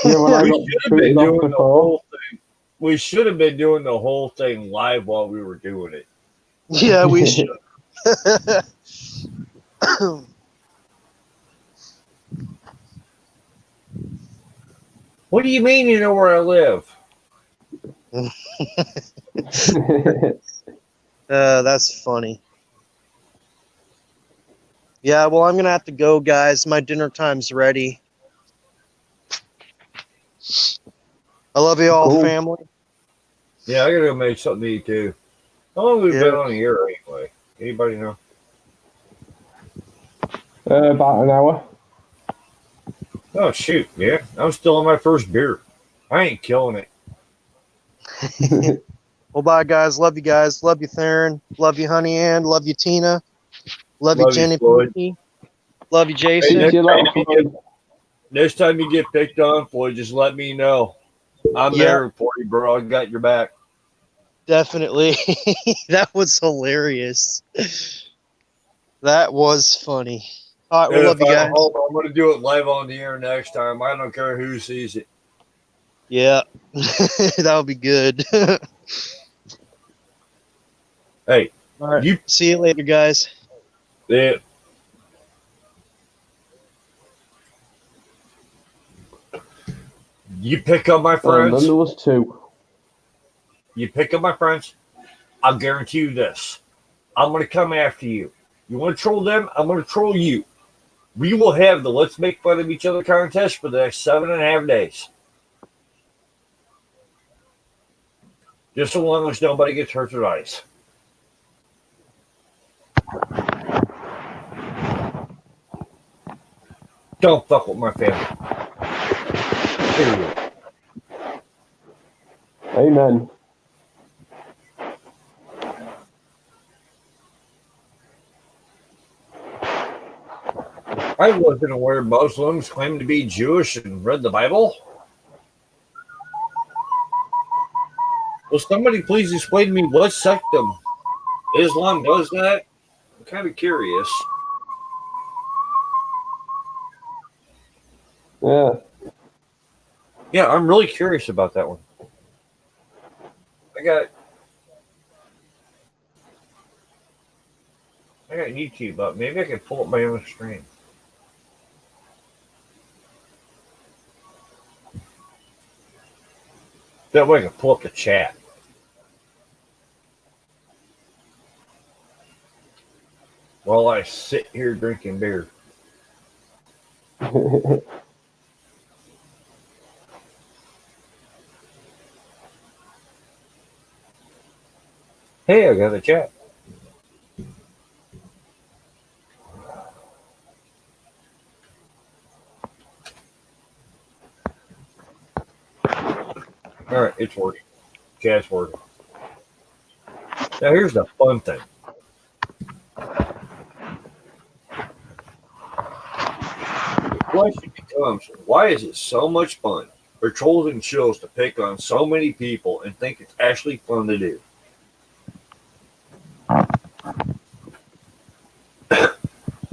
Yeah, when I We got should have been booted off doing the before. whole thing. We should have been doing the whole thing live while we were doing it. Yeah, we should. What do you mean you know where I live? That's funny. Yeah, well, I'm gonna have to go, guys. My dinner time's ready. I love you all, Cool. family. Yeah, I gotta go make something to eat too. How long have we Yeah. been on the air anyway? Anybody know? About an hour. Oh shoot, yeah. I'm still on my first beer. I ain't killing it. Well, bye, guys. Love you guys. Love you, Theron. Love you, Honey Ann. Love you, Tina. Love you, Love you, Jenny. Floyd. P. Love you, Hey, See Jason. you later, Floyd. next time you get picked on, Floyd, just let me know. I'm Yeah. there for you, bro. I got your back. Definitely. That was hilarious. That was funny. All right, And well, if love you I guys. don't hold, I'm gonna do it live on the air next time. I don't care who sees it. Yeah, that'll be good. Hey, All right, you see you later, guys. yeah. You pick up my And then friends. there was two. You pick up my friends. I'll guarantee you this. I'm gonna come after you. You want to troll them? I'm gonna troll you. We will have the let's make fun of each other contest for the next 7.5 days. Just so long as nobody gets hurt or dies. Don't fuck with my family. Period. Amen. I wasn't aware Muslims claim to be Jewish and read the Bible. Will somebody please explain to me what sectum Islam does that? I'm kind of curious. Yeah. Yeah, I'm really curious about that one. I got YouTube up. Maybe I can pull up my own stream. That way I can pull up the chat. While I sit here drinking beer. Hey, I got a chat. All right, it's working. Chat's working. Now here's the fun thing. The question becomes, why is it so much fun for trolls and shills to pick on so many people and think it's actually fun to do?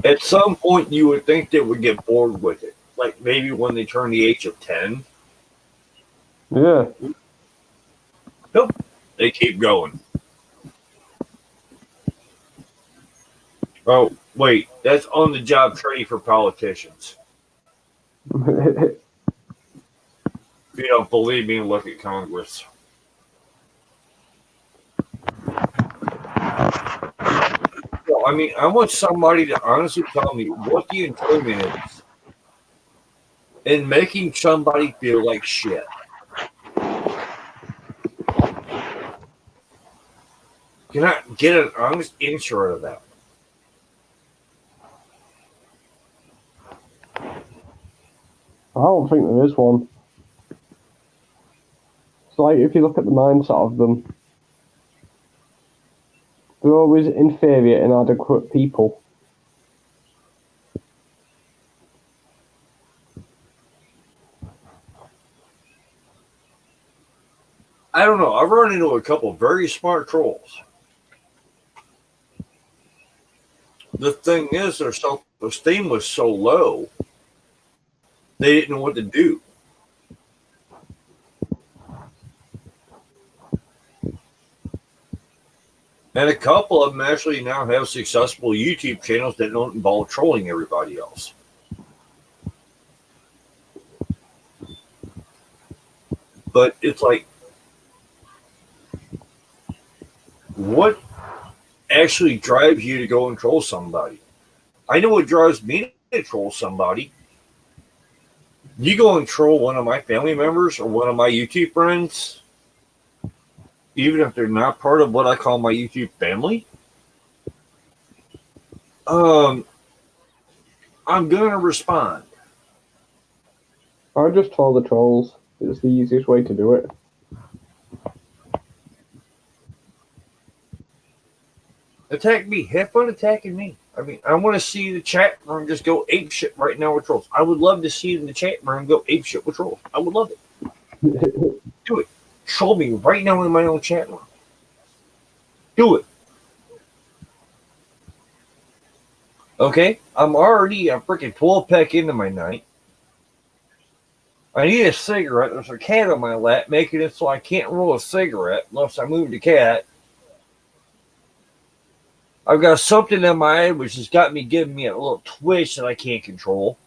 At some point, you would think they would get bored with it. Like maybe when they turn the age of 10. Yeah. Nope. They keep going. Oh, wait. That's on the job training for politicians. If you don't believe me, look at Congress. Well, I mean, I want somebody to honestly tell me what the enjoyment is in making somebody feel like shit. Because cannot get an honest answer out of that. I don't think there is one. It's like if you look at the mindset of them, they're always inferior, inadequate people. I don't know. I've run into a couple of very smart trolls. The thing is, their self-esteem was so low, they didn't know what to do. And a couple of them actually now have successful YouTube channels that don't involve trolling everybody else. But it's like, what actually drives you to go and troll somebody? I know what drives me to troll somebody. You go and troll one of my family members or one of my YouTube friends, even if they're not part of what I call my YouTube family, I'm gonna respond. I just troll the trolls. It's the easiest way to do it. Attack me. Have fun attacking me. I mean, I want to see the chat room just go ape shit right now with trolls. I would love to see in the chat room go ape shit with trolls. I would love it. Do it. Troll me right now in my own chat room. Do it. Okay? I'm already a freaking 12 pack into my night. I need a cigarette. There's a cat on my lap making it so I can't roll a cigarette unless I move the cat. I've got something in my head which has got me giving me a little twitch that I can't control.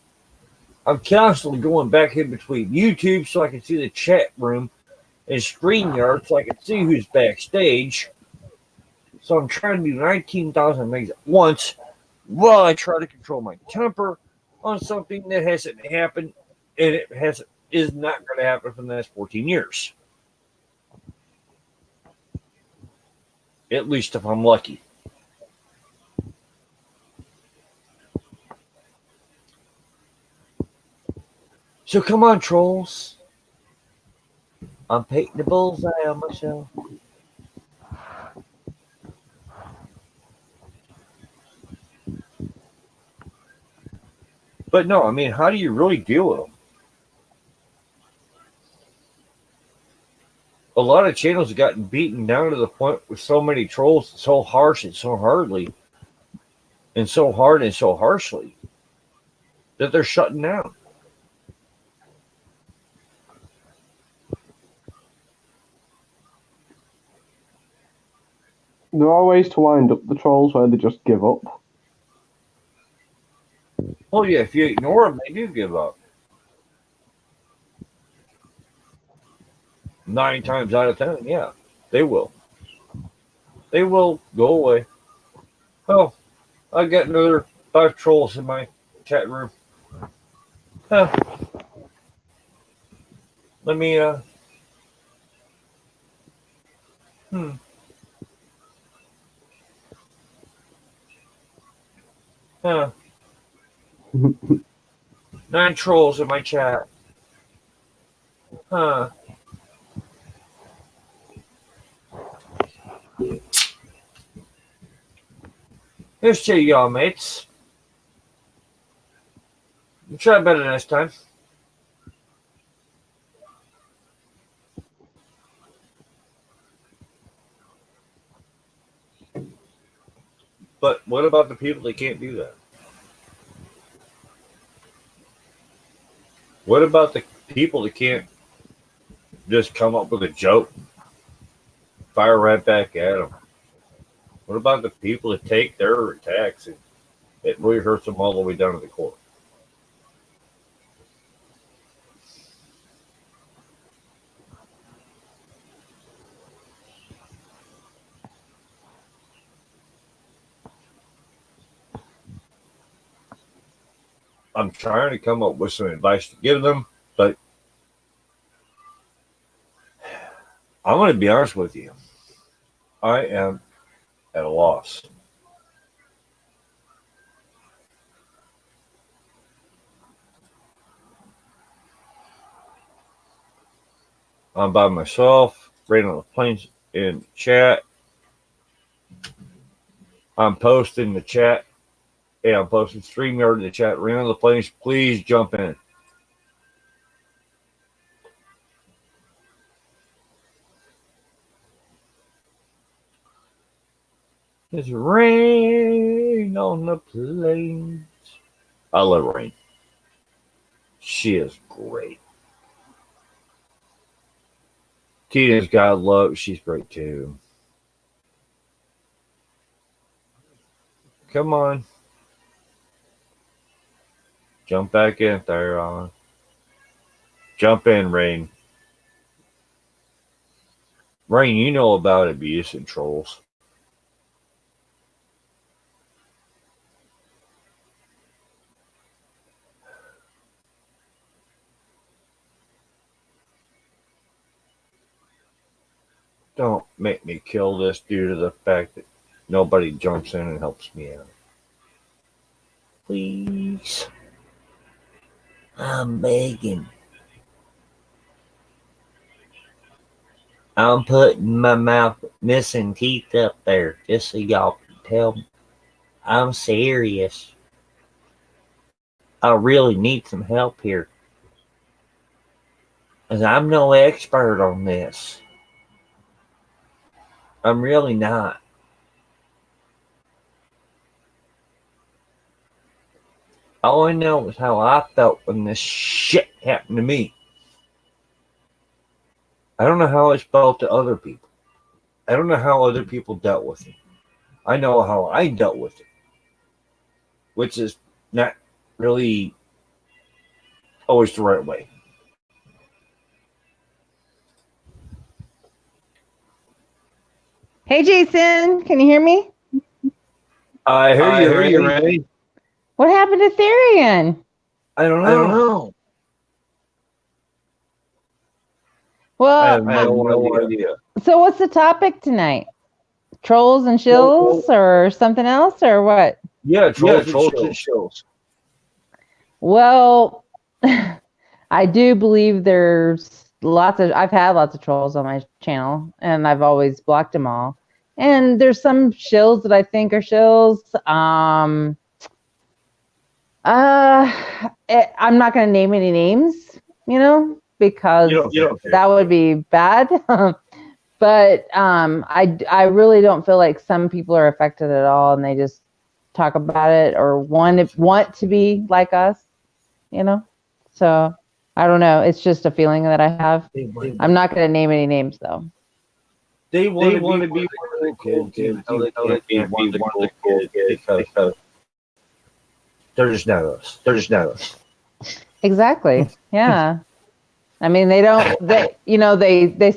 I'm constantly going back in between YouTube so I can see the chat room and StreamYard so I can see who's backstage. So I'm trying to do 19,000 things at once while I try to control my temper on something that hasn't happened and is not going to happen for the next 14 years. At least if I'm lucky. So come on, trolls. I'm painting the bullseye on myself. But no, I mean, how do you really deal with them? A lot of channels have gotten beaten down to the point with so many trolls, so harsh and so hardly, and so hard and so harshly, that they're shutting down. There are ways to wind up the trolls where they just give up. Oh yeah, if you ignore them, they do give up. 9 times out of 10, yeah, they will. They will go away. Oh, I got another 5 trolls in my chat room. Huh. Let me Huh. 9 trolls in my chat. Huh. Here's to y'all, mates. Try better next time. But what about the people that can't do that? What about the people that can't just come up with a joke, fire right back at them? What about the people that take their attacks and it really hurts them all the way down to the core? I'm trying to come up with some advice to give them, but I'm going to be honest with you. I am at a loss. I'm by myself, right on the planes in chat. I'm posting the chat. Yeah, I'm posting StreamYard in the chat. Right on the planes, please jump in. It's rain on the plains. I love Rain. She is great. Tina's got love. She's great too. Come on. Jump back in there. Jump in, Rain. Rain, you know about abuse and trolls. Don't make me kill this due to the fact that nobody jumps in and helps me out. Please. I'm begging. I'm putting my mouth missing teeth up there just so y'all can tell me. I'm serious. I really need some help here. Because I'm no expert on this. I'm really not. All I know is how I felt when this shit happened to me. I don't know how it's felt to other people. I don't know how other people dealt with it. I know how I dealt with it, which is not really always the right way. Hey, Jason, can you hear me? I hear you, Ray. What happened to Therian? I don't know. Well, I have no idea. so what's the topic tonight? Trolls and shills or something else or what? Yeah, trolls and shills. Well, I do believe there's I've had lots of trolls on my channel and I've always blocked them all. And there's some shills that I think are shills. I'm not going to name any names, because You don't that would be bad. But I really don't feel like some people are affected at all, and they just talk about it or want to be like us, So I don't know. It's just a feeling that I have. I'm not going to name any names though. They want to be one of the kids. They can't be one of the kids because they're just not us. Exactly. Yeah. I mean, they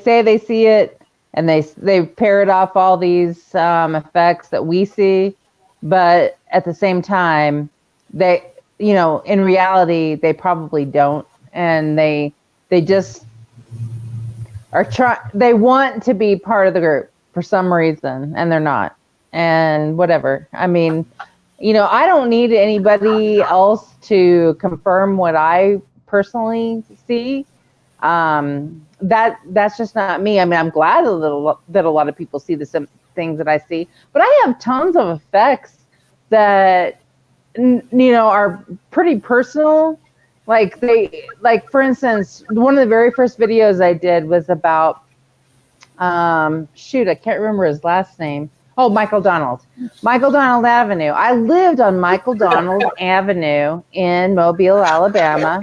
say they see it and they parrot off all these effects that we see, but at the same time, they, in reality, they probably don't, and they just they want to be part of the group for some reason, and they're not, and whatever. I mean, I don't need anybody else to confirm what I personally see. That's just not me. I mean, I'm glad that a lot of people see the same things that I see, but I have tons of effects that are pretty personal. For instance, one of the very first videos I did was about I can't remember his last name. Oh, Michael Donald Avenue. I lived on Michael Donald Avenue in Mobile, Alabama.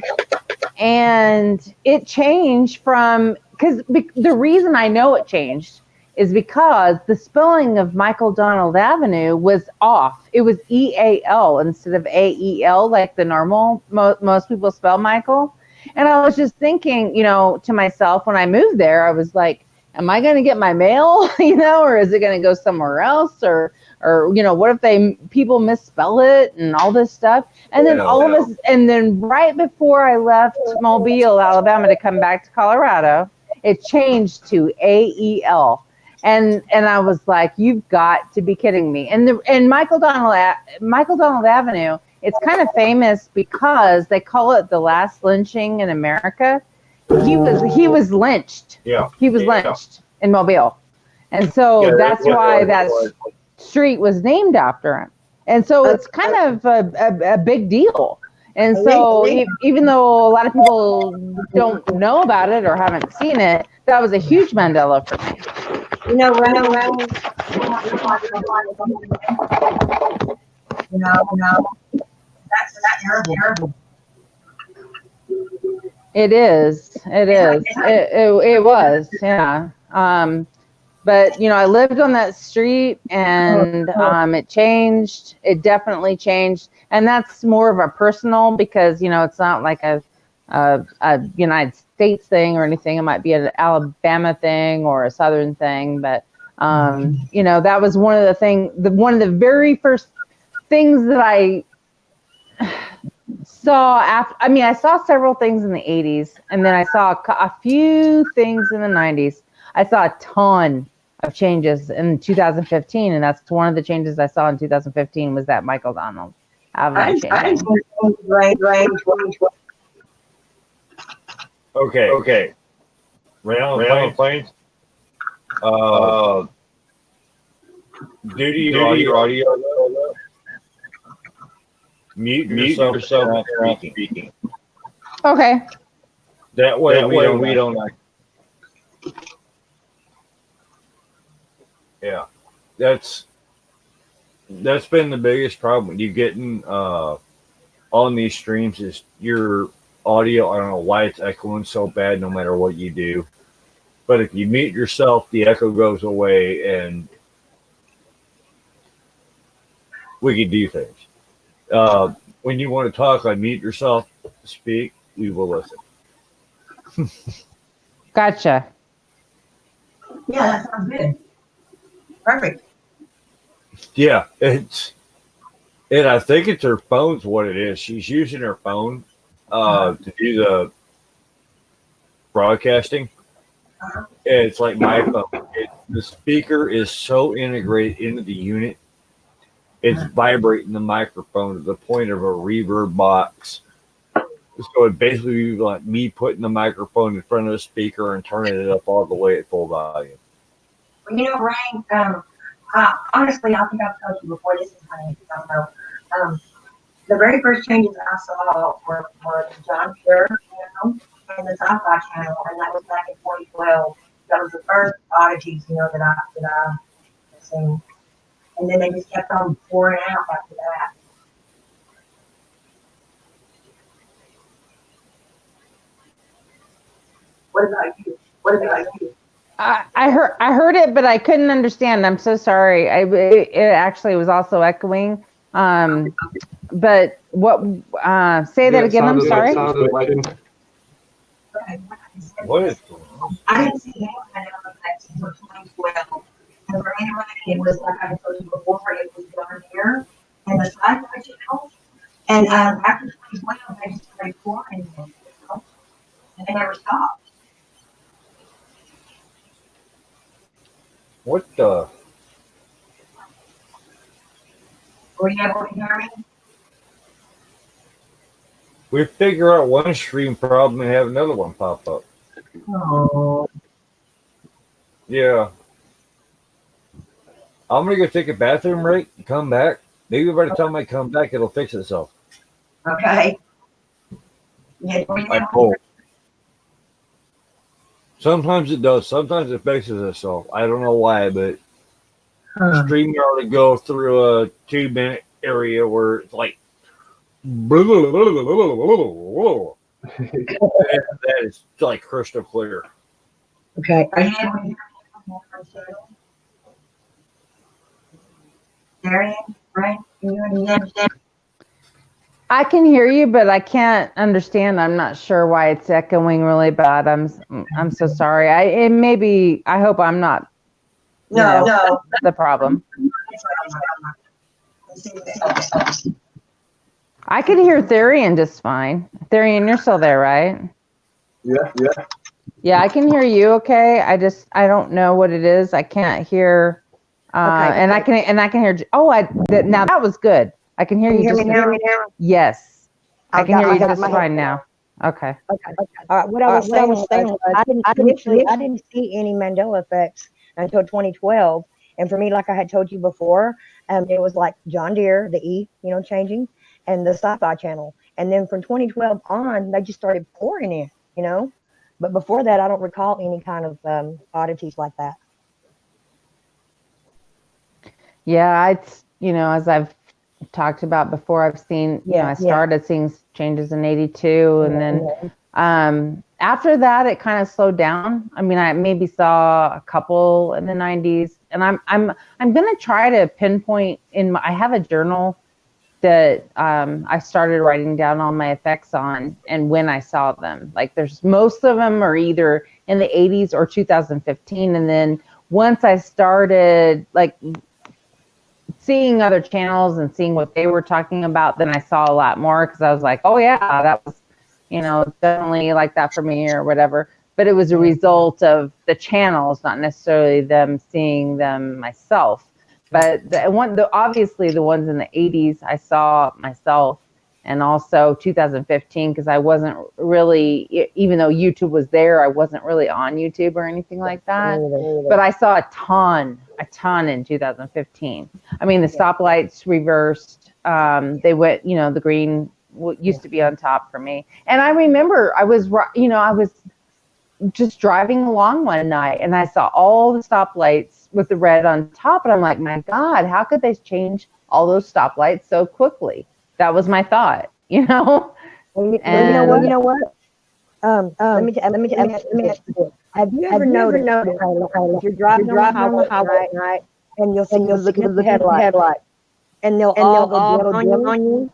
And it changed because the reason I know it changed is because the spelling of Michael Donald Avenue was off. It was EAL instead of AEL, like the normal, most people spell Michael. And I was just thinking, to myself when I moved there, I was like, am I going to get my mail, or is it going to go somewhere else? Or what if people misspell it and all this stuff? And then and then right before I left Mobile, Alabama to come back to Colorado, it changed to AEL. And I was like, you've got to be kidding me. And Michael Donald Avenue, it's kind of famous because they call it the last lynching in America. He was lynched. Yeah. He was lynched in Mobile. And so Yeah, that's why that street was named after him. And so it's kind of a big deal. And so even though a lot of people don't know about it or haven't seen it, that was a huge Mandela for me. You know, that's terrible. It is. It was. Yeah. But I lived on that street, and it changed. It definitely changed, and that's more of a personal because it's not like a United States thing or anything. It might be an Alabama thing or a Southern thing, but that was one of the very first things that I saw after. I mean, I saw several things in the 80s, and then I saw a few things in the 90s. I saw a ton of changes in 2015, and that's one of the changes I saw in 2015 was that Michael Donald Avenue change. Okay. Round planes. Due to your audio. Mute yourself when speaking. Okay. That way we don't. Yeah, that's been the biggest problem when you getting on these streams is your audio. I don't know why it's echoing so bad no matter what you do, but if you mute yourself, the echo goes away and we can do things. When you want to talk, unmute yourself, speak, we will listen. Gotcha. Yeah, that sounds good. Perfect. Yeah, I think it's her phone's what it is. She's using her phone to do the broadcasting. It's like my phone. The speaker is so integrated into the unit. It's vibrating the microphone to the point of a reverb box. So it basically be like me putting the microphone in front of the speaker and turning it up all the way at full volume. Rain, honestly, I think I've told you before, this is funny, I don't know. The very first changes I saw were John Pure, and the Sci-Fi Channel, and that was back in 2012. That was the first oddities, that I seen. And then they just kept on pouring out after that. What about you? I heard it, but I couldn't understand. I'm so sorry. It actually was also echoing. But what? Say that again. I'm sorry. What is going on? I didn't see anyone else that until 2012. And for anyone, it was like I told you before, it was down here and the Sci-Fi Channel. And after 2012, they just started pouring them, and they never stopped. What the? Were you able to hear me? We figure out one stream problem and have another one pop up. Oh. Yeah. I'm going to go take a bathroom break and come back. Maybe by the time I come back, it'll fix itself. Okay. Yeah, I pull. Sometimes it does. Sometimes it fixes itself. I don't know why, but StreamYard will go through a 2-minute area where it's like that is like crystal clear. Okay. Are you able to hear me? Darian, right? Can you understand? I can hear you, but I can't understand. I'm not sure why it's echoing really bad. I'm so sorry. I hope I'm not. No. The problem. I can hear Therian just fine. Therian, you're still there, right? Yeah. Yeah, I can hear you. Okay, I don't know what it is. I can't hear. Okay. And I can hear. Oh, now that was good. I can hear Can you. you hear Just me now? yes, I can hear you just my fine now. Okay. Okay. All right. What I was saying was I didn't see any Mandela effects until 2012. And for me, like I had told you before, it was like John Deere, the E, changing, and the Sci-Fi Channel. And then from 2012 on, they just started pouring in. But before that, I don't recall any kind of oddities like that. Yeah, it's as I've talked about before, I've seen I Yeah. started seeing changes in '82, and then after that it kind of slowed down. I mean, I maybe saw a couple in the '90s, and I'm gonna try to pinpoint I have a journal that I started writing down all my effects on and when I saw them. Like there's most of them are either in the 80s or 2015, and then once I started like seeing other channels and seeing what they were talking about, then I saw a lot more because I was like, oh yeah, that was, definitely like that for me or whatever. But it was a result of the channels, not necessarily them seeing them myself. But obviously the ones in the 80s I saw myself, and also 2015 because I wasn't really, even though YouTube was there, I wasn't really on YouTube or anything like that. But I saw a ton in 2015. I mean, the stoplights reversed. They went, the green used to be on top for me. And I remember I was just driving along one night and I saw all the stoplights with the red on top. And I'm like, my God, how could they change all those stoplights so quickly? That was my thought, Well, And you know what? Let me ask you this. Have you ever noticed, okay, if you're driving on the highway at night, and you'll see people looking at the headlights, and they'll all go dead on you?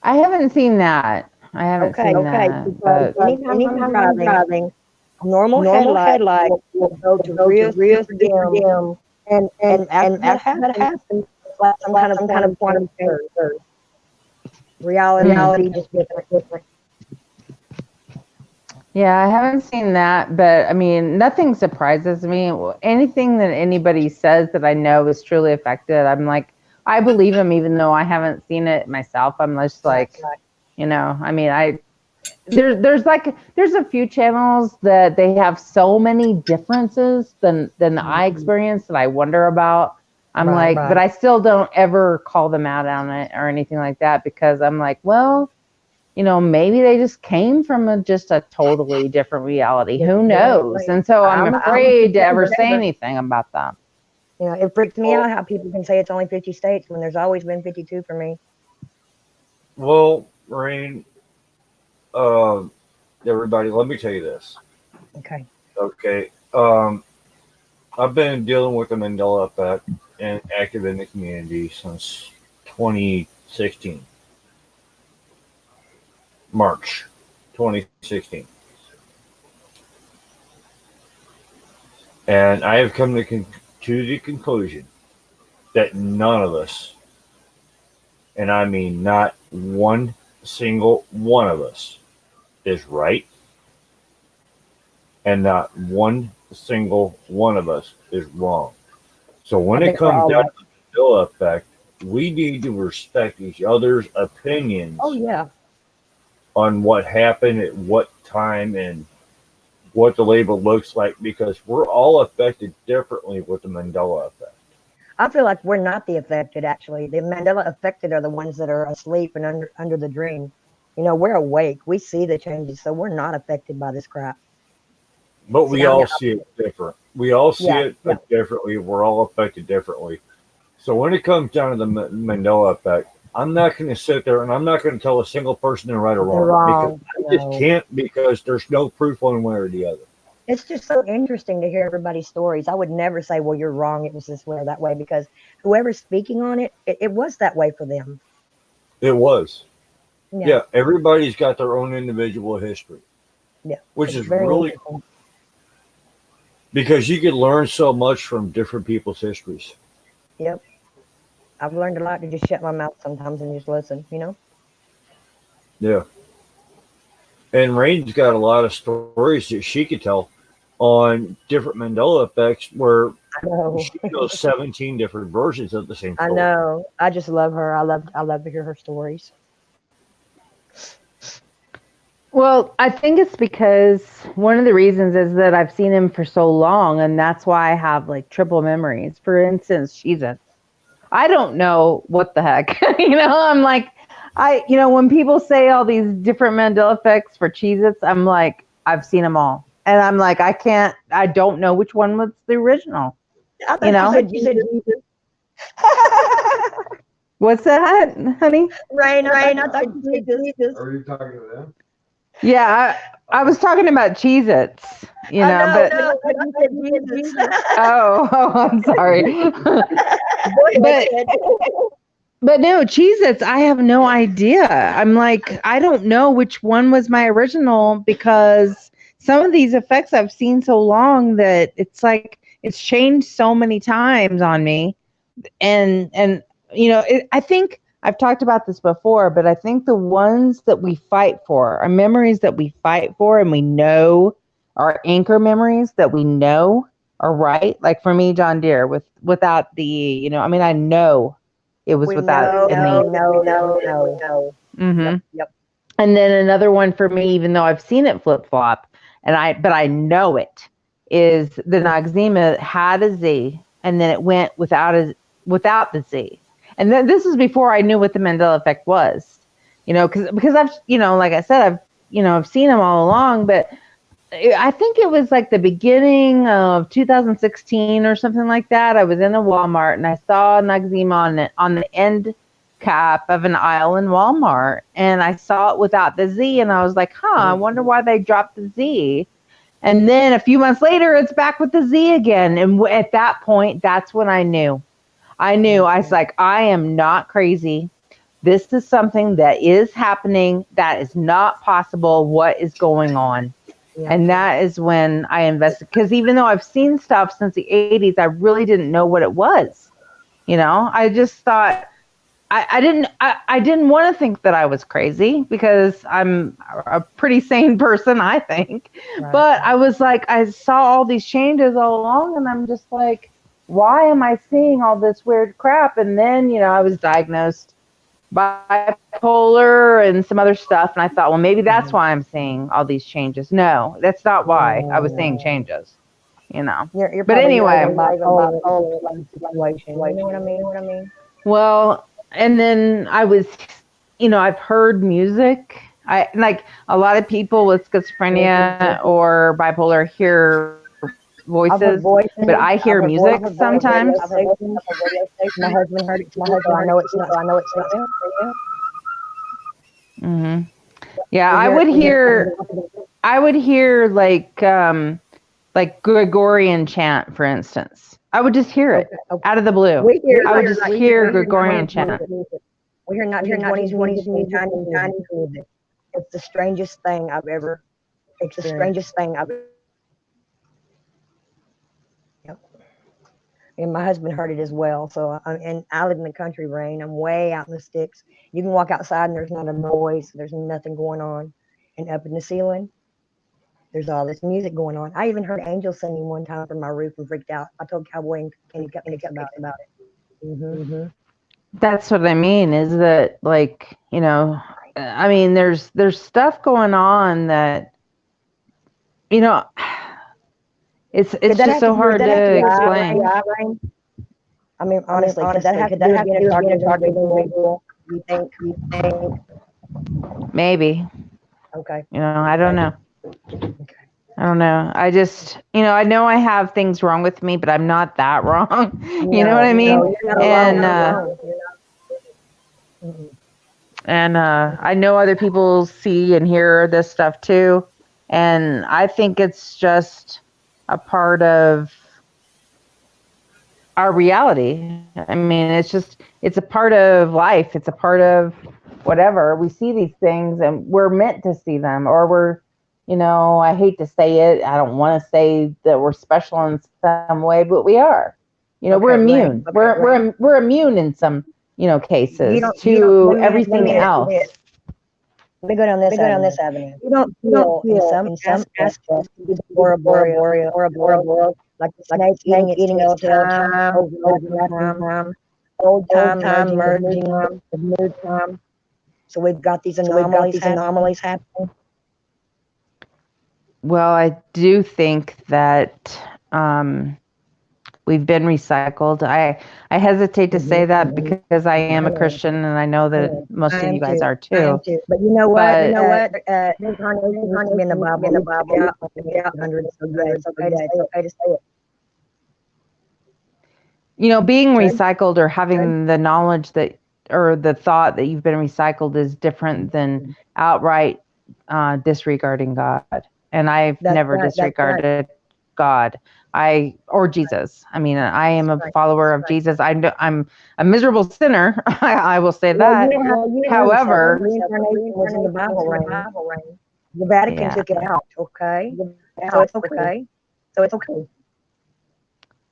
I haven't seen that. I haven't seen that. Because But anytime I'm driving, normal headlight will go to real super dim, and after that happens, it's like some kind of quantum change. Reality just different. yeah, I haven't seen that, but I mean, nothing surprises me. Anything that anybody says that I know is truly affected, I'm like, I believe them, even though I haven't seen it myself. I'm just like, I mean, there's a few channels that they have so many differences than I experience that I wonder about. I'm like, but I still don't ever call them out on it or anything like that because I'm like, well, maybe they just came from just a totally different reality. Who knows? And so I'm afraid to ever say anything about that. It freaks me out how people can say it's only 50 states when there's always been 52 for me. Well, Rain, everybody, let me tell you this. Okay. Okay. I've been dealing with the Mandela effect and active in the community since 2016, March 2016. And I have come to the conclusion that none of us, and I mean not one single one of us, is right, and not one single one of us is wrong. So when it comes down to the Mandela effect, we need to respect each other's opinions. Oh yeah. On what happened at what time and what the label looks like because we're all affected differently with the Mandela effect. I feel like we're not the affected, actually. The Mandela affected are the ones that are asleep and under the dream. We're awake. We see the changes, so we're not affected by this crap. But we all see it different. We all see it differently. We're all affected differently. So when it comes down to the Mandela effect, I'm not going to sit there and I'm not going to tell a single person they're right or wrong because I just can't because there's no proof one way or the other. It's just so interesting to hear everybody's stories. I would never say, well, you're wrong. It was this way or that way because whoever's speaking on it, it was that way for them. It was. Yeah, everybody's got their own individual history. Yeah. Which is really cool. Because you can learn so much from different people's histories. Yep. I've learned a lot to just shut my mouth sometimes and just listen, Yeah. And Rain's got a lot of stories that she could tell on different Mandela effects where I know. she knows 17 different versions of the same I story. know. I just love her. I love to hear her stories. Well, I think it's because one of the reasons is that I've seen him for so long, and that's why I have like triple memories. For instance, Jesus. I don't know what the heck. I'm like, when people say all these different Mandela effects for Cheez-Its, I'm like, I've seen them all. And I'm like, I don't know which one was the original. I thought you said Jesus. What's that, honey? Rain, I thought you said Jesus. Are you talking to them? Yeah, I was talking about Cheez-Its, I know, but no, I thought you said Jesus. oh, I'm sorry. But no, Cheez-Its, I have no idea. I'm like, I don't know which one was my original because some of these effects I've seen so long that it's like it's changed so many times on me. And I think I've talked about this before, but I think the ones that we fight for are memories that we fight for and we know are anchor memories that we know are right. Like for me, John Deere, without the, I know it was without the knee. No. Mm-hmm. Yep. And then another one for me, even though I've seen it flip flop, but I know it, is the Noxzema had a Z, and then it went without the Z. And then this is before I knew what the Mandela effect was, because I've, like I said, I've seen them all along, but I think it was like the beginning of 2016 or something like that. I was in a Walmart and I saw Noxzema on the end cap of an aisle in Walmart, and I saw it without the Z, and I was like, I wonder why they dropped the Z. And then a few months later, it's back with the Z again. And at that point, that's when I knew. I was like, I am not crazy. This is something that is happening. That is not possible. What is going on? Yeah. And that is when I invested, because even though I've seen stuff since the 80s, I really didn't know what it was. I just thought, I didn't want to think that I was crazy because I'm a pretty sane person, I think. Right. But I was like, I saw all these changes all along, and I'm just like, why am I seeing all this weird crap? And then, I was diagnosed bipolar and some other stuff, and I thought, well, maybe that's why I'm seeing all these changes. No, that's not why I was seeing changes. You're but anyway, bipolar situation. You know what I mean? Well, and then I was, I've heard music. I like a lot of people with schizophrenia or bipolar hear voices, but I hear music sometimes. My husband heard it. I know it's not. Mm-hmm. Yeah, I would hear like Gregorian chant, for instance. I would just hear it out of the blue. I would just hear Gregorian chant. We hear 1920s music. It's the strangest thing I've ever experienced. Yep. And my husband heard it as well. So, and I live in the country, Rain. I'm way out in the sticks. You can walk outside and there's not a noise. There's nothing going on. And up in the ceiling, there's all this music going on. I even heard angels singing one time from my roof and freaked out. I told Cowboy and Kenny kept about it. Mm-hmm. That's what I mean, is that like, I mean, there's stuff going on that, it's just so hard to explain. I mean, honestly, could that have to do with being a target individual? You think? Maybe. Okay. I don't know. Okay. I don't know. I just, I know I have things wrong with me, but I'm not that wrong. You know what I mean? And I know other people see and hear this stuff too. And I think it's just a part of our reality. I mean, it's a part of life. It's a part of whatever. We see these things and we're meant to see them, or we're, I hate to say it. I don't want to say that we're special in some way, but we are. We're immune. Right. We're immune in some, cases to everything else. let me go down this avenue. You don't feel in some aspects horrible, like the snake eating its tail time, over time, old time merging with new time. So we've got these anomalies happening. Well, I do think that we've been recycled. I hesitate to say that because I am a Christian and I know that most of you guys are too. But you know what? But Reincarnation used to be in the Bible. Yeah, hundreds of years. Okay to say it. you know, being recycled or having the knowledge that or the thought that you've been recycled is different than outright disregarding God. And I've never disregarded God. Or Jesus. I mean, I am a follower of Jesus. I'm a miserable sinner. I will say that. However, reincarnation was in the Bible realm. The Vatican took it out. Okay, so it's okay.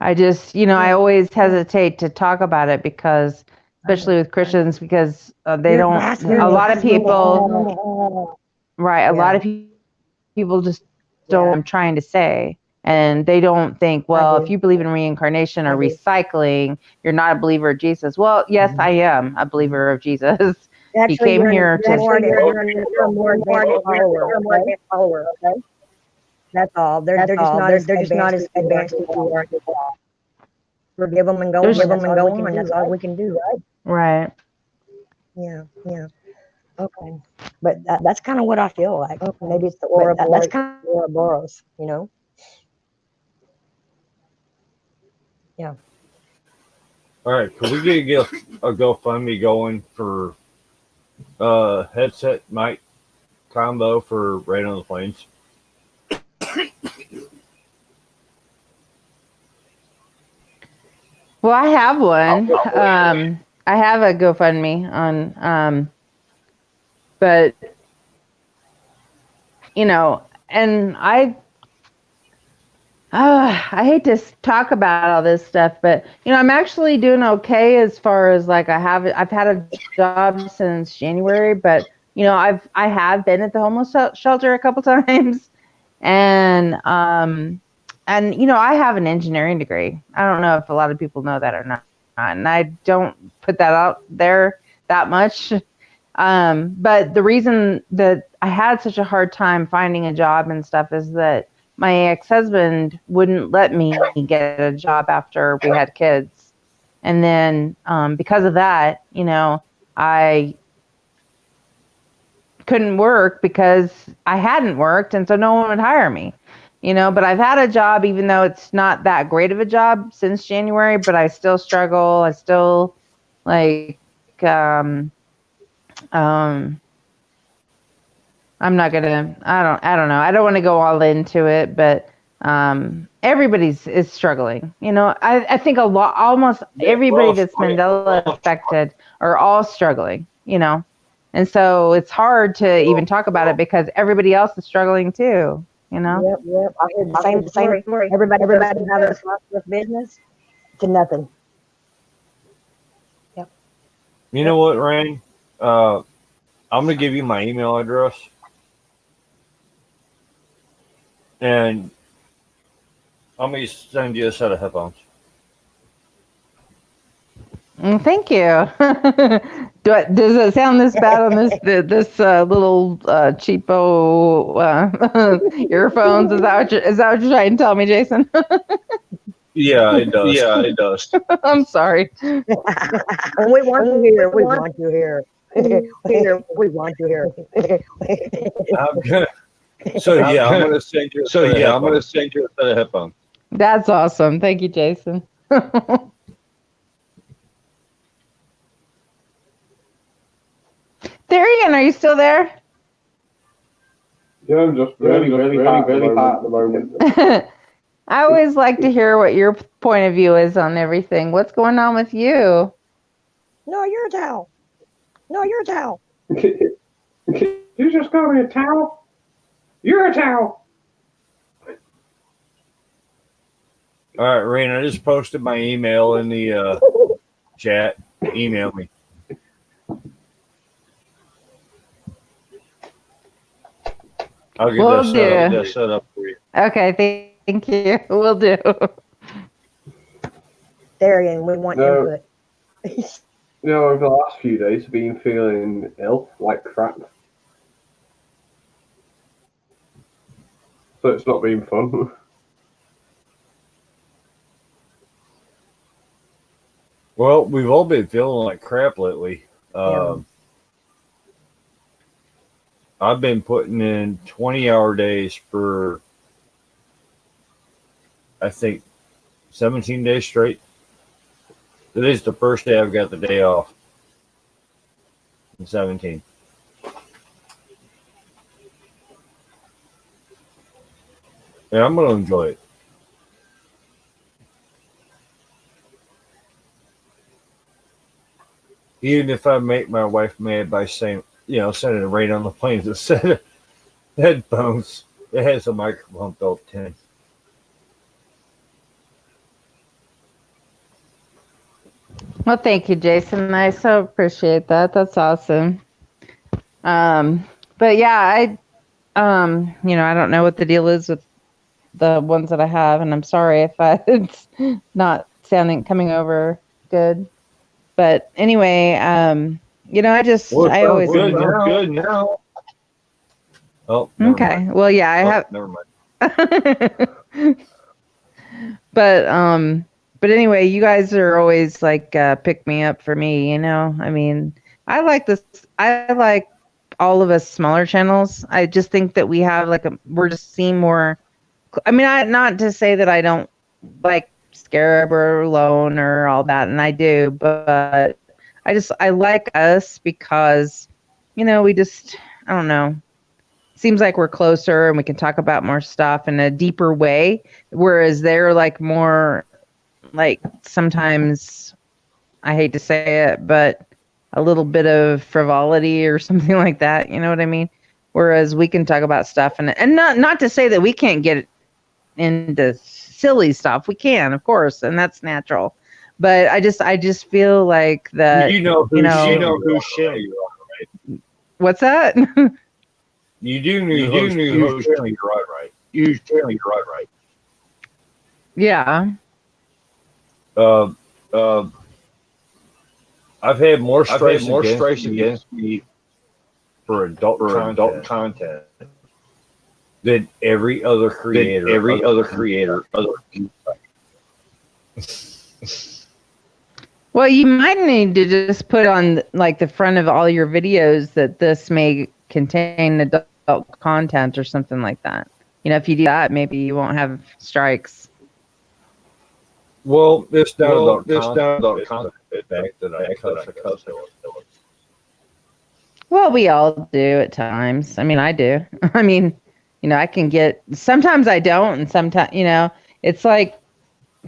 I just, I always hesitate to talk about it because, especially with Christians, because they don't, a lot of people, right, a lot of people just don't know what I'm trying to say. And they don't think, well, if you believe in reincarnation or recycling, you're not a believer of Jesus. Well, yes, I am a believer of Jesus. He came here to. You're a more advanced follower. Okay, that's all. They're just not as advanced as you are. Forgive them and go on. That's all we can do, right? Right. Yeah. Okay. But that's kind of what I feel like. Okay. Maybe it's the Ouroboros. That's kind of Ouroboros, Yeah. All right, can we get a GoFundMe going for headset mic combo for Rain on the Plains? Well, I have one. I have a GoFundMe on, but and I hate to talk about all this stuff, but I'm actually doing okay as far as like I've had a job since January, but I have been at the homeless shelter a couple times, and I have an engineering degree. I don't know if a lot of people know that or not, and I don't put that out there that much. But the reason that I had such a hard time finding a job and stuff is that my ex-husband wouldn't let me get a job after we had kids. And then because of that, I couldn't work because I hadn't worked, and so no one would hire me. But I've had a job, even though it's not that great of a job since January, but I still struggle. I still I'm not gonna. I don't know. I don't want to go all into it, but everybody's is struggling. I think almost everybody that's Mandela affected are all struggling. And so it's hard to even talk about it because everybody else is struggling too. Yep. I heard the same story. Everybody had a prosperous business to nothing. Yep. You know what, Rain? I'm gonna give you my email address. And I'm going to send you a set of headphones. Thank you. Does it sound this bad on this little cheapo earphones? Is that what you're trying to tell me, Jason? Yeah, it does. I'm sorry. We want you here. We want you here. We want you here. I'm gonna send you. I'm gonna send you a set of headphones. That's awesome. Thank you, Jason. Darian, are you still there? Yeah, I'm just really hot at the moment. I always like to hear what your point of view is on everything. What's going on with you? No, you're a towel. You just call me a towel? You're a towel. All right, Rain, I just posted my email in the chat. Email me. I'll get We'll that do. set up for you. Okay, thank you. We'll do. Darian, we want No. input. Over the last few days, I've been feeling ill, like crap. So it's not been fun. Well, we've all been feeling like crap lately. I've been putting in 20-hour days for, I think, 17 days straight. Today's the first day I've got the day off. In 17. And I'm going to enjoy it. Even if I make my wife mad by saying, sending it right on the planes instead of headphones, it has a microphone built in. Well, thank you, Jason. I so appreciate that. That's awesome. But yeah, I don't know what the deal is with the ones that I have, and I'm sorry if it's not coming over good. But anyway, I always good now. Oh, never okay. mind. Well, yeah, I have. Never mind. But anyway, you guys are always like pick me up for me. I mean, I like this. I like all of us smaller channels. I just think that we have we're just seeing more. I mean, not to say that I don't like Scarab or Lone or all that, and I do, but I like us because, we just, I don't know. Seems like we're closer and we can talk about more stuff in a deeper way, whereas they're like more like sometimes, I hate to say it, but a little bit of frivolity or something like that. You know what I mean? Whereas we can talk about stuff and not to say that we can't get into silly stuff. We can, of course, and that's natural. But I just feel like that. You know whose channel you're on, right? What's that? You do know whose channel you're on, right? Whose channel you're on, right? Yeah. I've had more strikes against me for adult content than every other creator. Well, you might need to just put on like the front of all your videos that this may contain adult content or something like that. If you do that, maybe you won't have strikes. Well, it's not adult content. The fact that I cuss. Well, we all do at times. I mean, I do. I mean, I can get, sometimes I don't, and sometimes, it's like,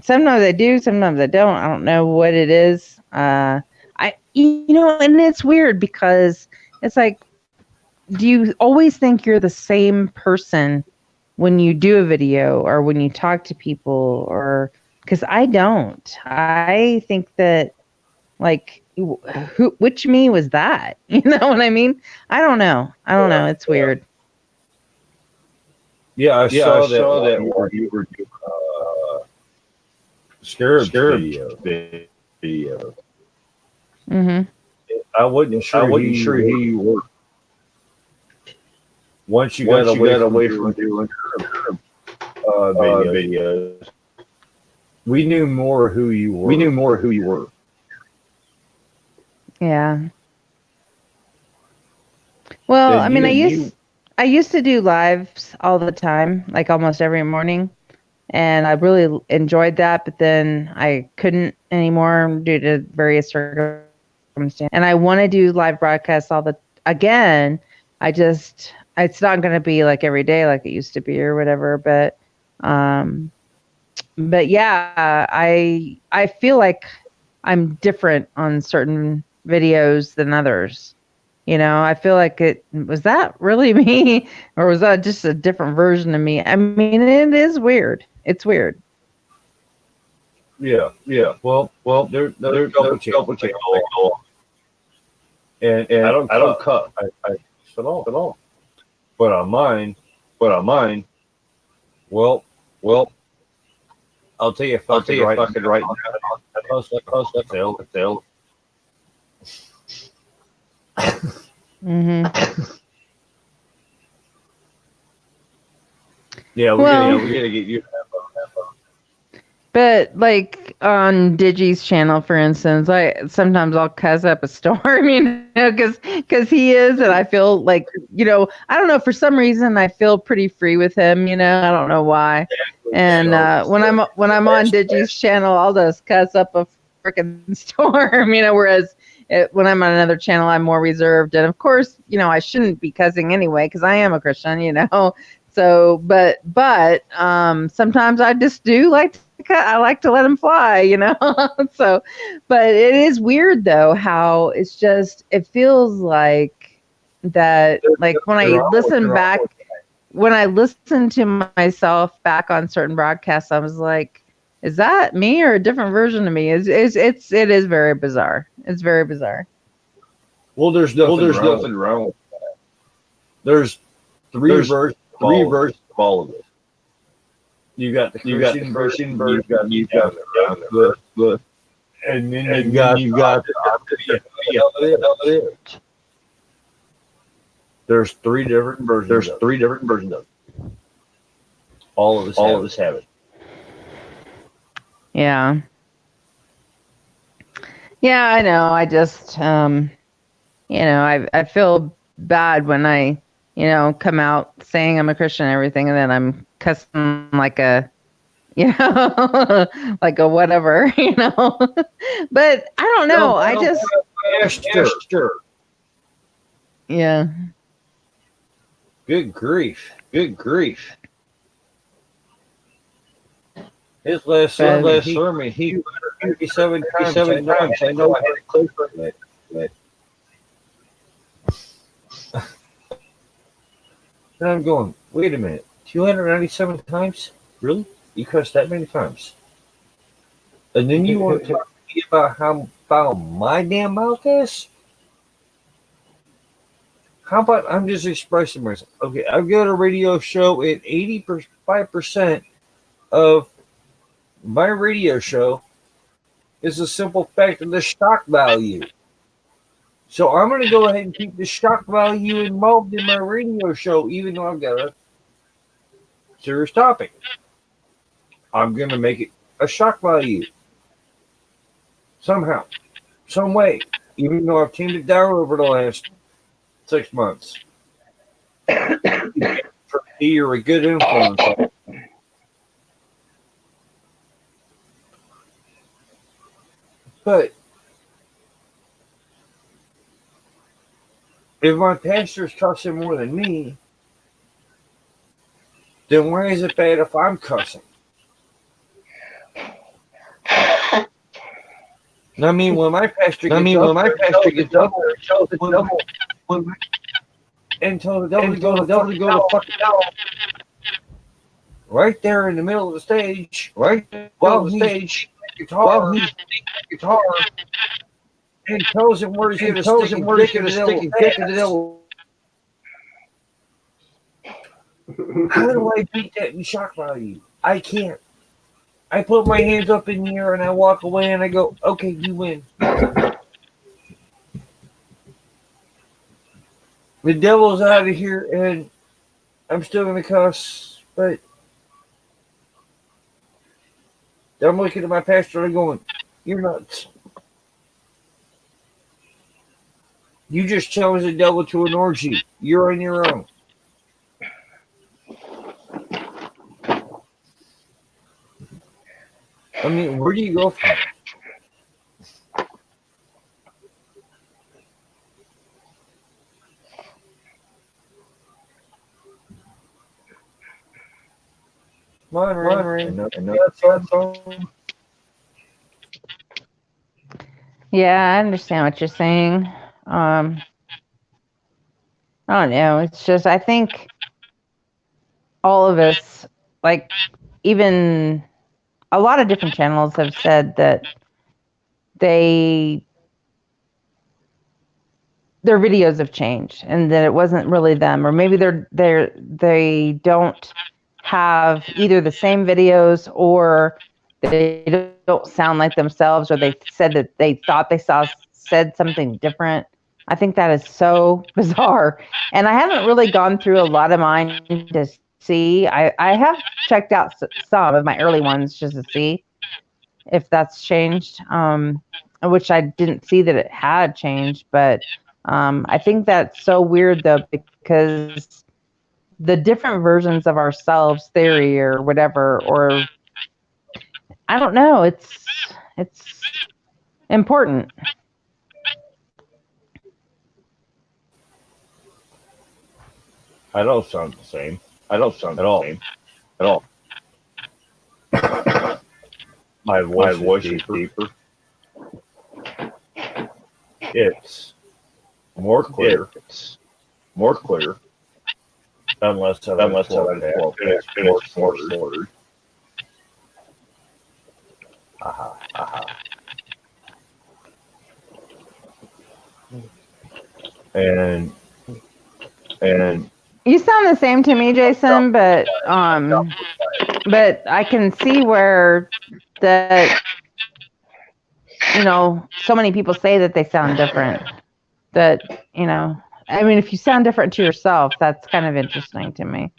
sometimes I do, sometimes I don't. I don't know what it is. And it's weird because it's like, do you always think you're the same person when you do a video or when you talk to people? Or because I don't. I think that like which me was that? You know what I mean? I don't know. It's weird. Yeah, I saw that where you were doing Scarab video. Mm-hmm. I wasn't sure who you were. Once you got away from doing videos, we knew more who you were. Yeah. Well, I mean, I used to do lives all the time, like almost every morning, and I really enjoyed that. But then I couldn't anymore due to various circumstances. And I want to do live broadcasts again. It's not going to be like every day like it used to be or whatever. But yeah, I feel like I'm different on certain videos than others. I feel like was that really me, or was that just a different version of me? I mean, it is weird. It's weird. Yeah. Well, they're double channel. And I don't cut. I at all. But on mine, But on mine, well, I'll tell you fucking right now. Close like they'll. Mm-hmm. Yeah, we're gonna get you. But like on Digi's channel, for instance, sometimes I'll cuss up a storm, because he is, and I feel like, I don't know, for some reason I feel pretty free with him, I don't know why. And when I'm on Digi's channel, I'll just cuss up a freaking storm, whereas when I'm on another channel, I'm more reserved. And of course, I shouldn't be cussing anyway because I am a Christian. So, but sometimes I just do like I like to let them fly, So, but it is weird though how it feels like that. Like when I listen to myself back on certain broadcasts, I was like, is that me or a different version of me? It is very bizarre. It's very bizarre. Well, there's nothing wrong with that. There's three versions of all of it. You got the Christian version, you've got the and then you've got the There's three different versions of it. All of us have it. Yeah. Yeah, I know. I just I feel bad when I, come out saying I'm a Christian and everything, and then I'm cussing like a like a whatever, But I don't know. I just yeah. Good grief. His last sermon, he 57 times. I know I had a clip from it. And I'm going, wait a minute, 297 times? Really? You cussed that many times? And then you want to talk to me about how foul my damn mouth is? How about I'm just expressing myself? Okay, I've got a radio show, and 85% of my radio show is a simple fact of the shock value. So I'm going to go ahead and keep the shock value involved in my radio show, even though I've got a serious topic. I'm going to make it a shock value. Somehow. Some way. Even though I've tamed it down over the last 6 months. You're a good influence. But if my pastor's cussing more than me, then why is it bad if I'm cussing? I mean, when my pastor gets up there, tells the devil, and tells the devil to go to fucking hell, right there in the middle of the stage, while he's playing guitar, and tells him where he's going to stick his dick in the devil. How do I beat that in shock value? I can't. I put my hands up in the air and I walk away and I go, okay, you win. The devil's out of here and I'm still going to cuss, but I'm looking at my pastor and going, you're nuts. You just challenged the devil to an orgy. You're on your own. I mean, where do you go from? Yeah, I understand what you're saying. I don't know. It's just, I think all of us, like, even a lot of different channels have said that they their videos have changed and that it wasn't really them, or maybe they don't have either the same videos or they don't sound like themselves, or they said that they thought they said something different. I think that is so bizarre. And I haven't really gone through a lot of mine to see. I have checked out some of my early ones just to see if that's changed, which I didn't see that it had changed. But I think that's so weird, though, because the different versions of ourselves theory or whatever, or I don't know, it's important. I don't sound the same I don't sound at all. the same at all. My My voice voice is is deeper. deeper. It's more clear, It's more clear unless I unless I slow let down. it finish more slurred. Aha. Aha. And And You sound the same to me, Jason, but I can see where that, so many people say that they sound different. That, I mean, if you sound different to yourself, that's kind of interesting to me.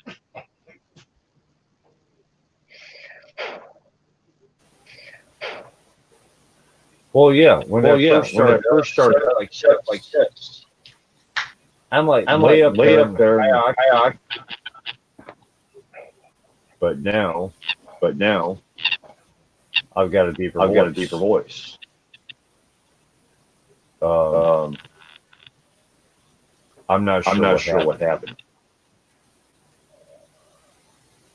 well, yeah, when I first started, like this, I'm like I'm way like up way there, up there, but now but now I've got a deeper I've voice. got a deeper voice. Um, I'm not sure what happened.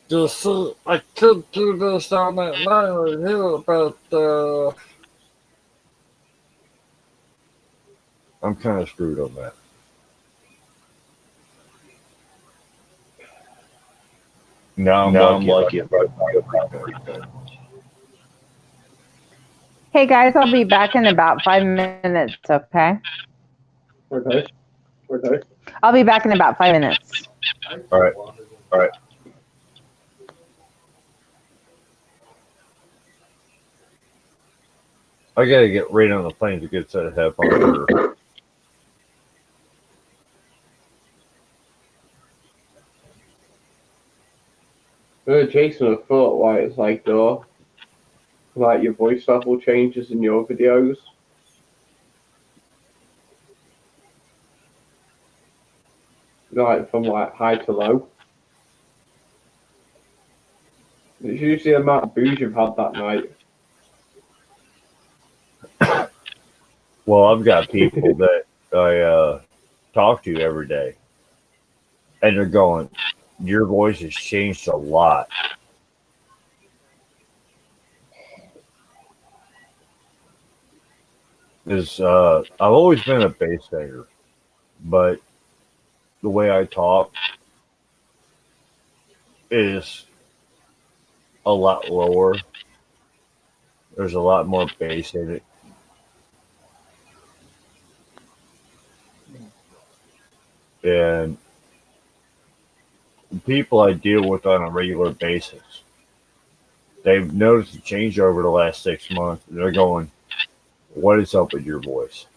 Just I could do this on that line right here, but I'm kind of screwed on that. Now I'm lucky about Hey guys, I'll be back in about 5 minutes, okay? Okay. Okay. I'll be back in about 5 minutes. All right. All right. I gotta get right on the plane to get a set of headphones. Jason, I thought why it's like though, like your voice level changes in your videos. Like from like high to low. It's usually the amount of booze you've had that night. Well, I've got people that I talk to every day, and they're going, "Your voice has changed a lot." I've always been a bass singer, but the way I talk is a lot lower. There's a lot more bass in it. And people I deal with on a regular basis, they've noticed a change over the last 6 months. And they're going, "What is up with your voice?"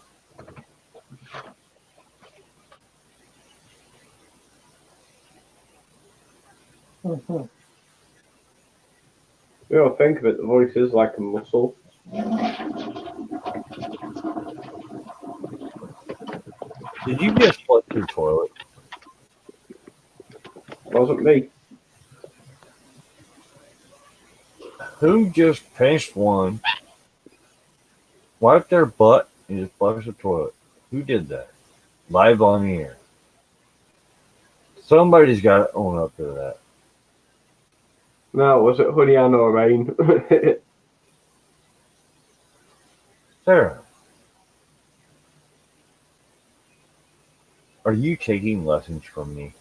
You know, think of it, the voice is like a muscle. Did you just flush your toilet? Wasn't me. Who just pinched one, wiped their butt, and just flushed the toilet? Who did that? Live on the air. Somebody's got to own up to that. No, was it Honey Ann or Rain? Sarah, are you taking lessons from me?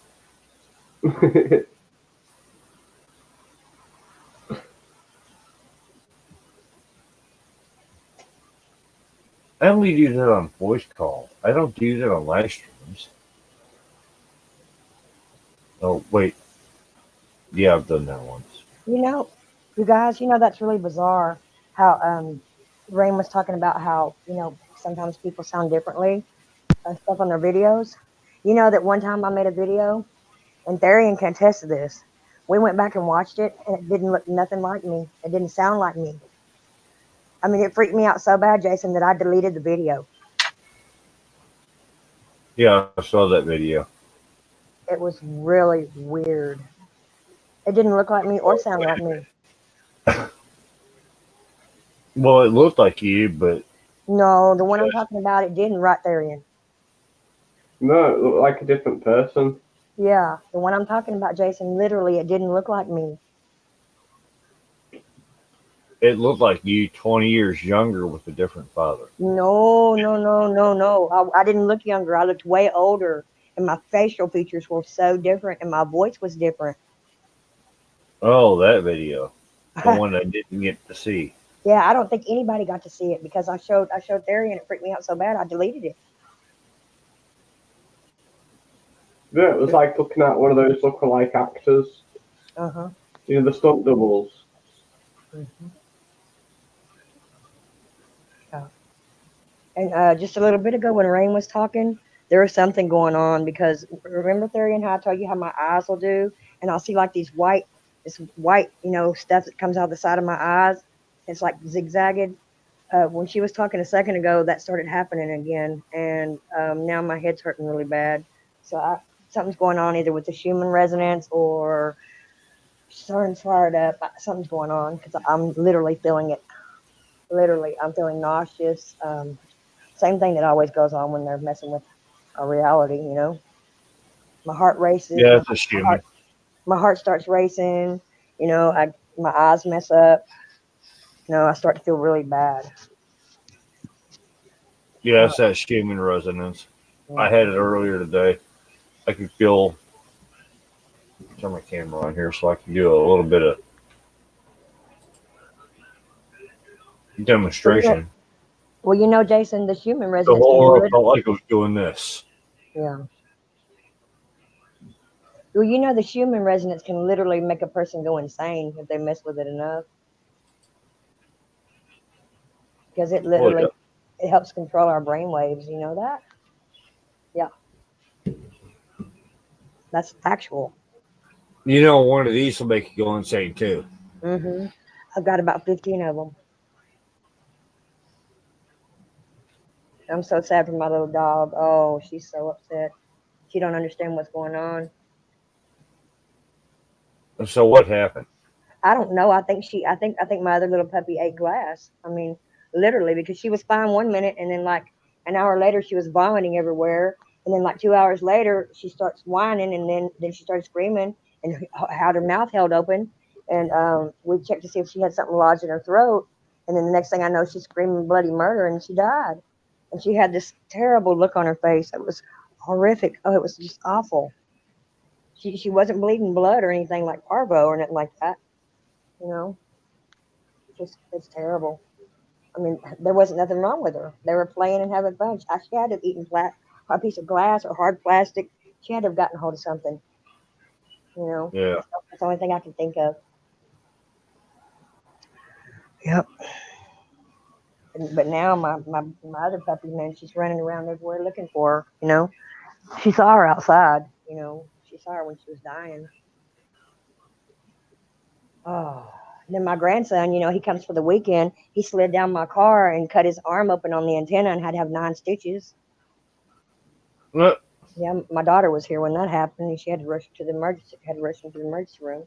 I only do that on voice call. I don't do that on live streams. Oh, wait. Yeah, I've done that once. You know, you guys, that's really bizarre. How Rain was talking about how sometimes people sound differently stuff on their videos. You know that one time I made a video, and Therian can attest to this. We went back and watched it, and it didn't look nothing like me. It didn't sound like me. I mean, it freaked me out so bad, Jason, that I deleted the video. Yeah, I saw that video. It was really weird. It didn't look like me or sound like me. Well, it looked like you, but No, the one I'm talking about, it didn't right Therian. No, it looked like a different person. Yeah, the one I'm talking about, Jason, literally, it didn't look like me. it looked like you 20 years younger with a different father. No, no, no, no, no. I didn't look younger. I looked way older, and my facial features were so different, and my voice was different. Oh, that video. The one I didn't get to see. Yeah, I don't think anybody got to see it because I showed Therian, and it freaked me out so bad I deleted it. Yeah, it was like looking at one of those lookalike actors. Uh-huh. You know, the stunt doubles. Mm-hmm. Yeah. And just a little bit ago when Rain was talking, there was something going on because remember Therian how I told you how my eyes will do, and I'll see like this white, stuff that comes out the side of my eyes. It's like zigzagged. When she was talking a second ago, that started happening again, and now my head's hurting really bad. So something's going on either with the Schumann resonance or starting fired up. Something's going on because I'm literally feeling it. Literally, I'm feeling nauseous. Same thing that always goes on when they're messing with our reality. My heart races. Yeah, My, it's a my human. heart, my heart starts racing. My eyes mess up. I start to feel really bad. Yeah, it's that human resonance. I had it earlier today. I could feel. Turn my camera on here so I can do a little bit of demonstration. Well, Jason, the human The resonance can whole I literally, felt like I was doing this. yeah. Well, the human resonance can literally make a person go insane if they mess with it enough. Because it Oh yeah. literally it helps control our brain waves. You know that? Yeah, that's factual. One of these will make you go insane too. Hmm. I've got about 15 of them. I'm so sad for my little dog. Oh, she's so upset. She don't understand what's going on. And so what happened? I don't know. I think my other little puppy ate glass. I mean, literally, because she was fine one minute, and then like an hour later, she was vomiting everywhere, and then like 2 hours later, she starts whining, and then she started screaming and had her mouth held open, and we checked to see if she had something lodged in her throat, and then the next thing I know, she's screaming bloody murder, and she died, and she had this terrible look on her face. It was horrific. Oh, it was just awful. She wasn't bleeding blood or anything like parvo or nothing like that. You know. Just it's terrible. I mean, there wasn't nothing wrong with her. They were playing and having fun. She had to have eaten a piece of glass or hard plastic. She had to have gotten hold of something. Yeah. That's the only thing I can think of. Yep. But now my other puppy, man, she's running around everywhere looking for her. She saw her outside. She saw her when she was dying. Oh. Then my grandson, he comes for the weekend. He slid down my car and cut his arm open on the antenna and had to have 9 stitches. Well, Yeah, my daughter was here when that happened, and she had to rush to the emergency. Had to rush him to the emergency room.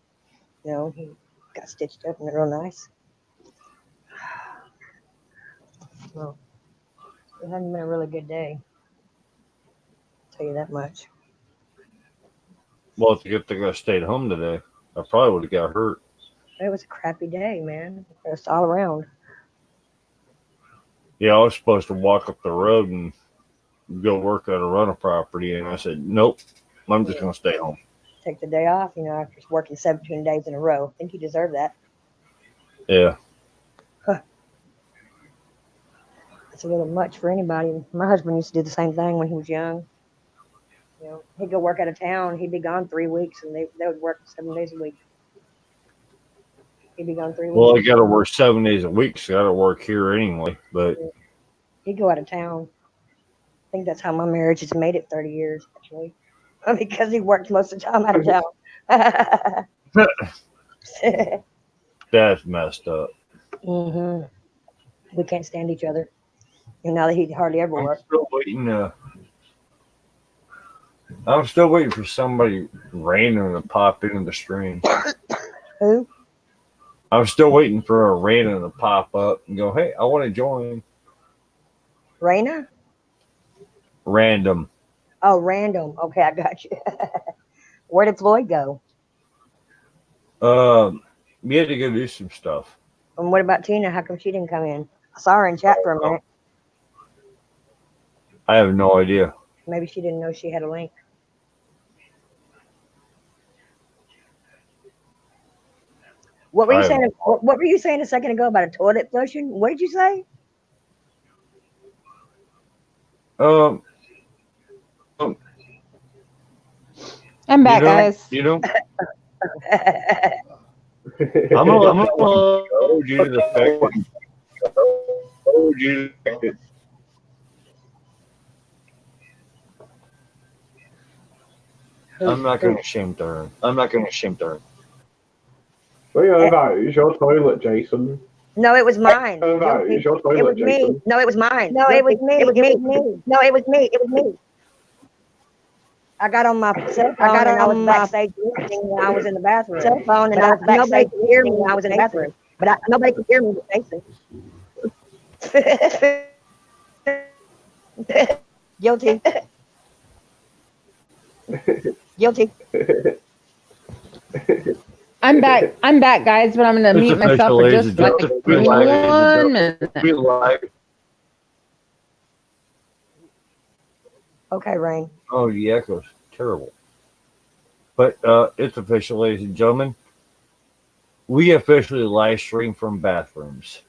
He got stitched up and real nice. Well, it hasn't been a really good day. I'll tell you that much. well, it's a good thing I stayed home today. I probably would have got hurt. It was a crappy day, man. It's all around. Yeah, I was supposed to walk up the road and go work on a rental property, and I said, nope, I'm just going to stay home. Take the day off, after working 17 days in a row. I think you deserve that. Yeah. Huh. It's a little much for anybody. My husband used to do the same thing when he was young. You know, he'd go work out of town. He'd be gone 3 weeks, and they would work 7 days a week. He'd be gone 3 weeks. Well, I got to work 7 days a week, so I got to work here anyway. But He'd go out of town. I think that's how my marriage has made it 30 years, actually, because he worked most of the time out of town. that's messed up. hmm We can't stand each other. And now that he hardly ever I'm works. still waiting. I'm still waiting for somebody random to pop into the stream. Who? I'm still waiting for a random to pop up and go, "Hey, I want to join." Raina? Random. Oh, random. Okay, I got you. Where did Floyd go? We had to go do some stuff. And what about Tina? How come she didn't come in? I saw her in chat for a minute. I have no idea. Maybe she didn't know she had a link. What were you saying? What were you saying a second ago about a toilet flushing? What did you say? I'm back, guys. You know, I'm gonna go due to the fact that I'm not going to shame Darren. What are you on about? It's your toilet, Jason. No, it was mine. It's your toilet, It was me. Jason. No, it was mine. No, it was me. It was me. No, it was me. It was me. I got on my cell phone and I was backstage listening when I was in the bathroom. Cell phone and I was backstage hearing me when I was in the bathroom. But nobody could hear me with Jason. Guilty. Guilty. I'm back, guys, but I'm gonna mute myself for just like 1 minute. Okay, Rain. Oh, the echo's terrible. But it's official, ladies and gentlemen. We officially live stream from bathrooms.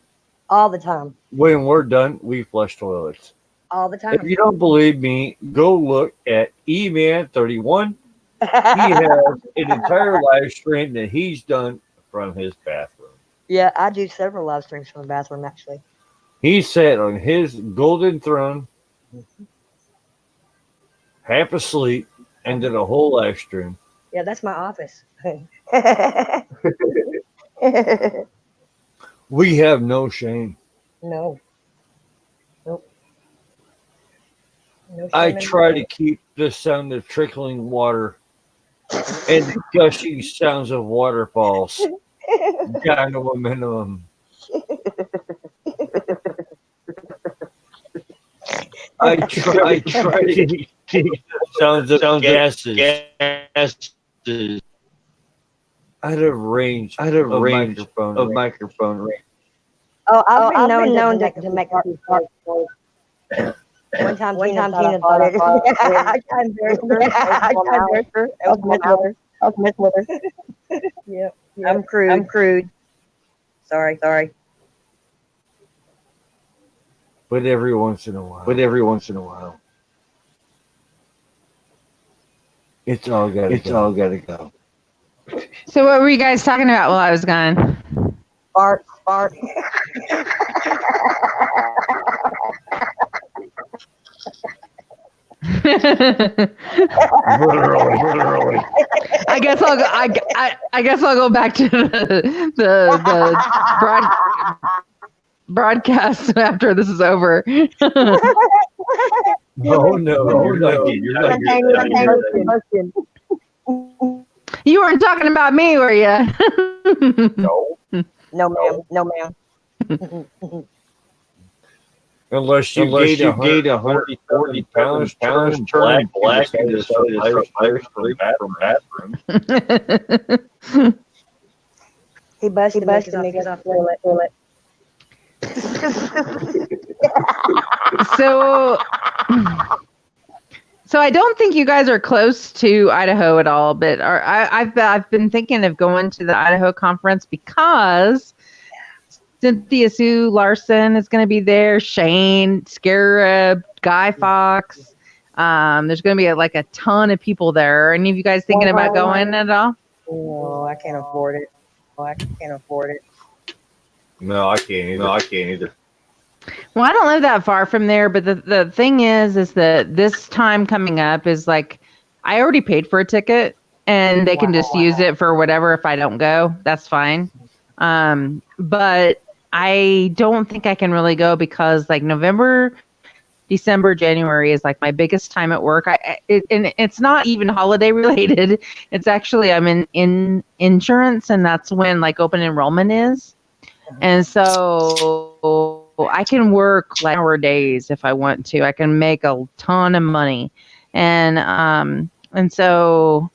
All the time. When we're done, we flush toilets. All the time. If you don't believe me, go look at eMan31. He has an entire live stream that he's done from his bathroom. Yeah, I do several live streams from the bathroom, actually. He sat on his golden throne, half asleep, and did a whole live stream. Yeah, that's my office. We have no shame. No. Nope. No I shame in try that. to keep the sound of trickling water and the gushing sounds of waterfalls down to a minimum. I try to keep the sounds of gases out of range of microphone range. Oh, I've been known to make people fart. One time Tina thought it. I got embarrassed. I was messing with her. Yeah. I'm crude. Sorry. But every once in a while. It's all gotta go. So what were you guys talking about while I was gone? Fart. Literally. I guess I'll go. I guess I'll go back to the broadcast after this is over. No, you're not. You weren't talking about me, were you? No. No, ma'am. Unless you gained 140 pounds, turning black, and decided to fire from bathroom. He busted me off the toilet. So I don't think you guys are close to Idaho at all, but I've been thinking of going to the Idaho conference because Cynthia Sue Larson is going to be there. Shane, Scarab, Guy Fox. There's going to be like a ton of people there. Are any of you guys thinking about going at all? No, I can't afford it. No, I can't either. Well, I don't live that far from there, but the thing is that this time coming up is like, I already paid for a ticket and they can just use it for whatever. If I don't go, that's fine. But I don't think I can really go because like November, December, January is like my biggest time at work. And it's not even holiday related. It's actually, I'm in insurance, and that's when like open enrollment is. And so I can work like hour days if I want to. I can make a ton of money. And so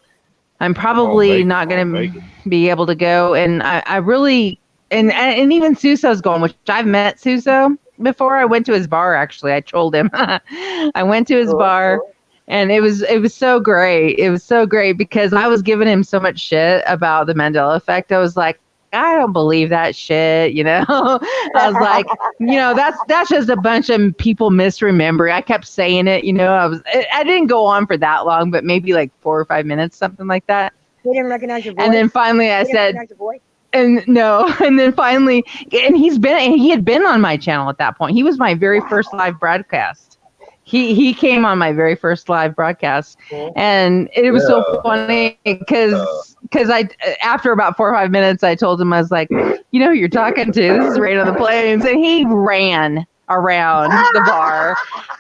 I'm probably not going to be able to go. And I really, and even Suso's going, which I've met Suso before. I went to his bar, actually. I trolled him. I went to his bar, and it was so great. It was so great because I was giving him so much shit about the Mandela effect. I was like, I don't believe that shit, you know. I was like, you know, that's just a bunch of people misremembering. I kept saying it, you know. I didn't go on for that long, but maybe like 4 or 5 minutes, something like that. He didn't recognize your voice. And then finally I said, and then finally, and he had been on my channel at that point. He was my very first live broadcast. He came on my very first live broadcast, and it was so funny because I, after about 4 or 5 minutes, I told him, I was like, you know who you're talking to? This is Rain on the Plains. And he ran around the bar.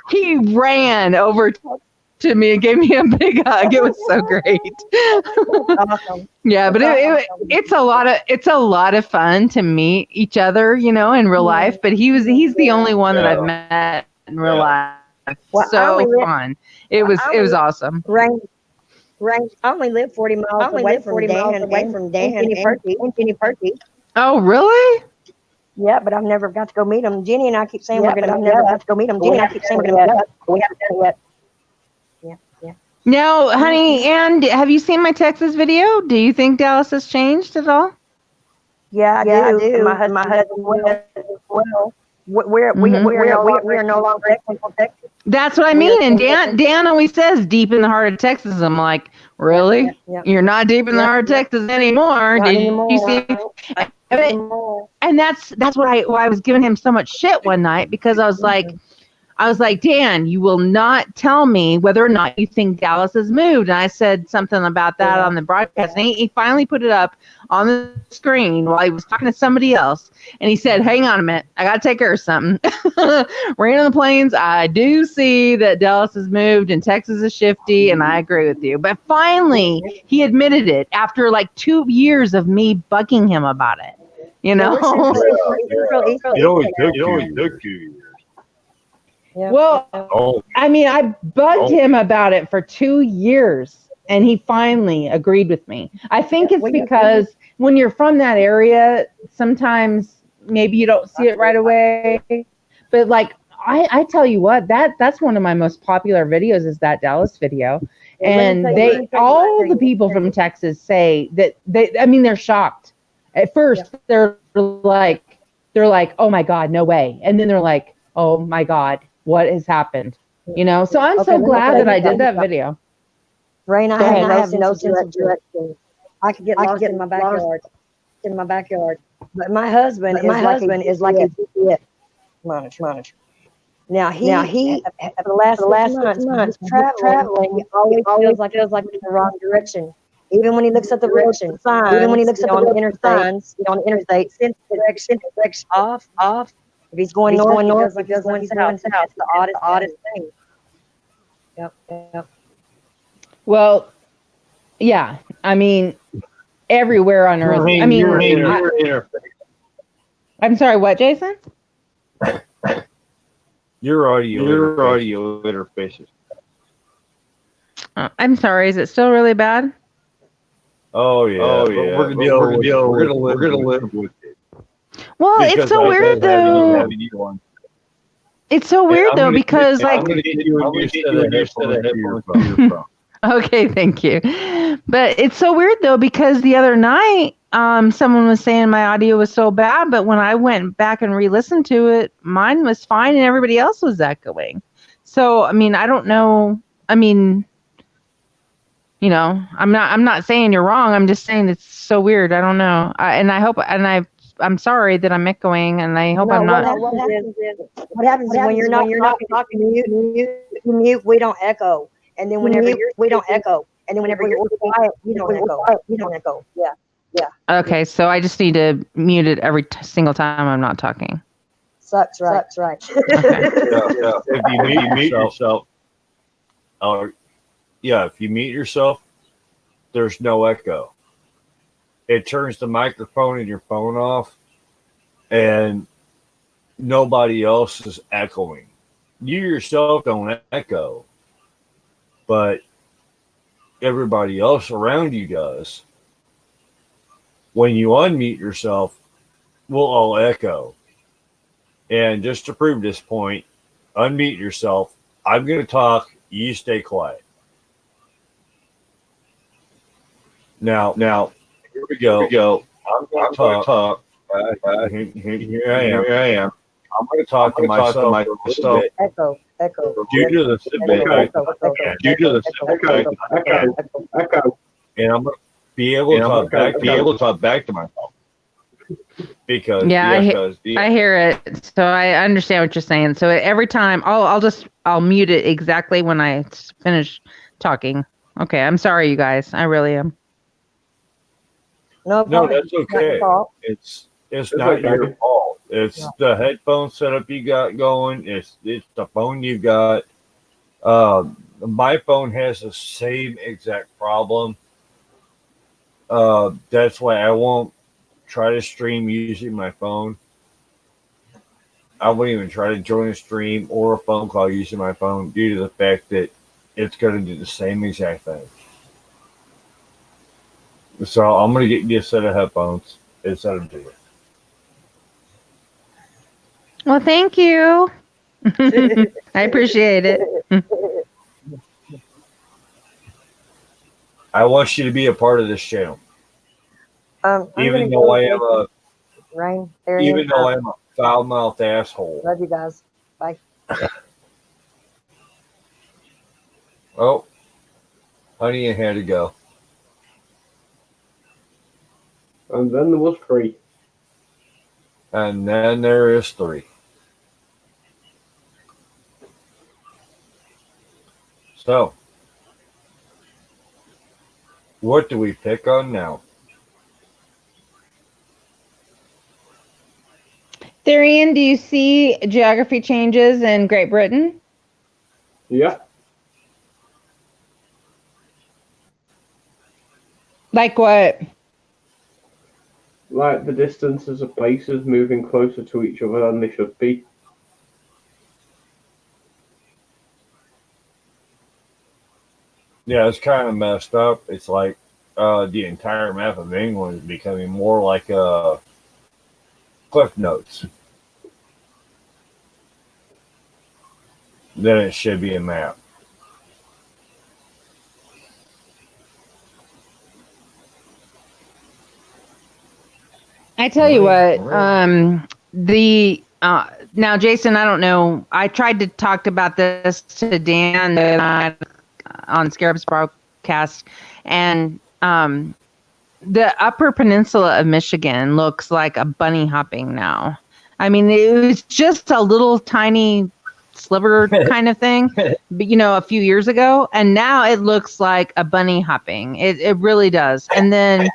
He ran over to me and gave me a big hug. It was so great. Awesome. Yeah, but it's a lot of fun to meet each other, you know, in real life. But he's the only one that I've met in real life. Well, So fun. It was awesome. Rain. I only live 40 miles away from Dan and Jenny Perky. Oh, really? Yeah, but I've never got to go meet them. Jenny and I keep saying we're going to never got to go meet them. Jenny and I keep saying we're going to meet up. We haven't done it yet. Yeah. Now, honey, and have you seen my Texas video? Do you think Dallas has changed at all? Yeah, I do. My husband as well. We are no longer Texas. That's what I mean. And Dan always says deep in the heart of Texas. I'm like, really? Yeah. You're not deep in the heart of Texas anymore. Did you see? And that's why I was giving him so much shit one night, because I was like, Dan, you will not tell me whether or not you think Dallas has moved. And I said something about that on the broadcast. And he finally put it up on the screen while he was talking to somebody else. And he said, hang on a minute, I got to take care of something. Rain on the Plains, I do see that Dallas has moved and Texas is shifty, and I agree with you. But finally, he admitted it after like 2 years of me bugging him about it. You know? It always took 2 years. Yeah. Well, I mean, I bugged him about it for 2 years, and he finally agreed with me. I think it's because when you're from that area, sometimes maybe you don't see it right away. But like, I tell you what, that's one of my most popular videos is that Dallas video. And all the people from Texas say that they're shocked. At first, they're like, oh my God, no way. And then they're like, oh my God, what has happened? You know, so I'm so glad that I did that video. Rain, I have no sense of direction. I could get lost in my backyard. But my husband is like a GPS monitor. Now he for the last 6 months traveling, he always feels like in the wrong direction. Even when he looks at the direction signs, on the interstate, since the direction off. If he's going north, he feels like he's going south. It's the oddest thing. Yep. Well, yeah. I mean, everywhere on Earth. I mean, I'm sorry. What, Jason? Your audio interfaces. I'm sorry. Is it still really bad? Oh yeah. We're gonna live with it. Well, it's so weird though. It's so weird though because like. I'm gonna get you a new set of headphones for your phone. Okay, thank you. But it's so weird though because the other night, someone was saying my audio was so bad, but when I went back and re-listened to it, mine was fine and everybody else was echoing. So I mean, I don't know. I mean, I'm not saying you're wrong. I'm just saying it's so weird. I don't know. I'm sorry that I'm echoing, and I hope No, I'm not. What happens is when you're not talking, you mute, we don't echo. And then whenever you're we don't echo. And then whenever you're quiet, you don't echo. You don't echo. Yeah. Okay, so I just need to mute it every single time I'm not talking. Sucks, right? Okay. If you mute yourself, if you mute yourself, there's no echo. It turns the microphone in your phone off, and nobody else is echoing. You yourself don't echo, but everybody else around you does. When you unmute yourself, we'll all echo. And just to prove this point, unmute yourself. I'm going to talk. You stay quiet. Now, here we go. I'm going to talk. Here I am. I'm going to talk to myself a little bit. Echo. Due to the feedback. Echo. And I'm going to be able to talk back to myself. Because I hear it, so I understand what you're saying. So every time, I'll mute it exactly when I finish talking. Okay, I'm sorry, you guys. I really am. No, that's okay. It's not your fault. It's the headphone setup you got going. It's the phone you got. My phone has the same exact problem. That's why I won't try to stream using my phone. I won't even try to join a stream or a phone call using my phone due to the fact that it's going to do the same exact thing. So I'm going to get you a set of headphones instead of do it. Well, thank you. I appreciate it. I want you to be a part of this channel. Even though I am a foul-mouthed asshole. Love you guys. Bye. Oh, honey, I had to go. And then there was 3. And then there is 3. So, what do we pick on now? Darian, do you see geography changes in Great Britain? Yeah. Like what? Like the distances of places moving closer to each other than they should be. Yeah, it's kind of messed up. It's like the entire map of England is becoming more like Cliff Notes than it should be a map. I tell you what, now Jason, I don't know. I tried to talk about this to Dan on Scarab's broadcast, and the Upper Peninsula of Michigan looks like a bunny hopping now. I mean, it was just a little tiny sliver kind of thing, but a few years ago, and now it looks like a bunny hopping. It really does. And then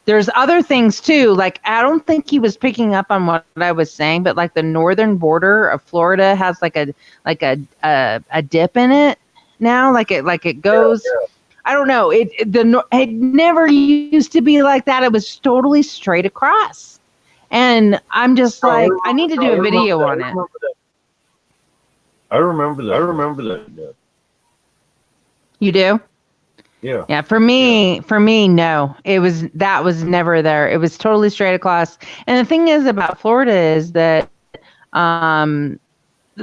there's other things too. Like, I don't think he was picking up on what I was saying, but like the northern border of Florida has like a dip in it now. Like it goes. Yeah. I don't know. It never used to be like that. It was totally straight across. And I'm just like, I need to do a video on it. I remember that. You do? Yeah. Yeah. For me, no. That was never there. It was totally straight across. And the thing is about Florida is that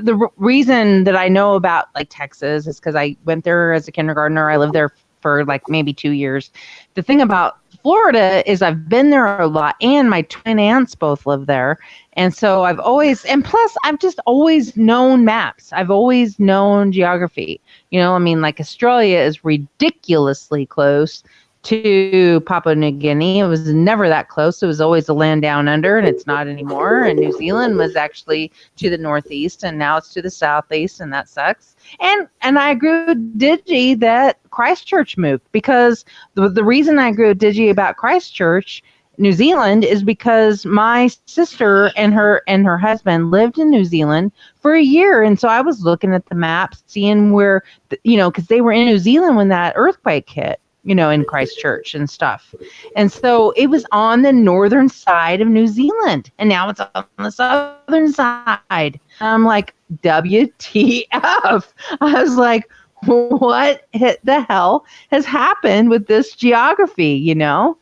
the reason that I know about like Texas is because I went there as a kindergartner. I lived there for like maybe 2 years. The thing about Florida is I've been there a lot, and my twin aunts both live there. And so I've always, and plus I've just always known maps. I've always known geography. You know, I mean, like Australia is ridiculously close to Papua New Guinea. It was never that close. It was always a land down under, and it's not anymore. And New Zealand was actually to the northeast, and now it's to the southeast, and that sucks. And I agree with Digi that Christchurch moved, because the reason I agree with Digi about Christchurch, New Zealand, is because my sister and her husband lived in New Zealand for a year, and so I was looking at the map, seeing where, you know, because they were in New Zealand when that earthquake hit, you know, in Christchurch and stuff. And so it was on the northern side of New Zealand, and now it's on the southern side. And I'm like, WTF? I was like, what the hell has happened with this geography, you know?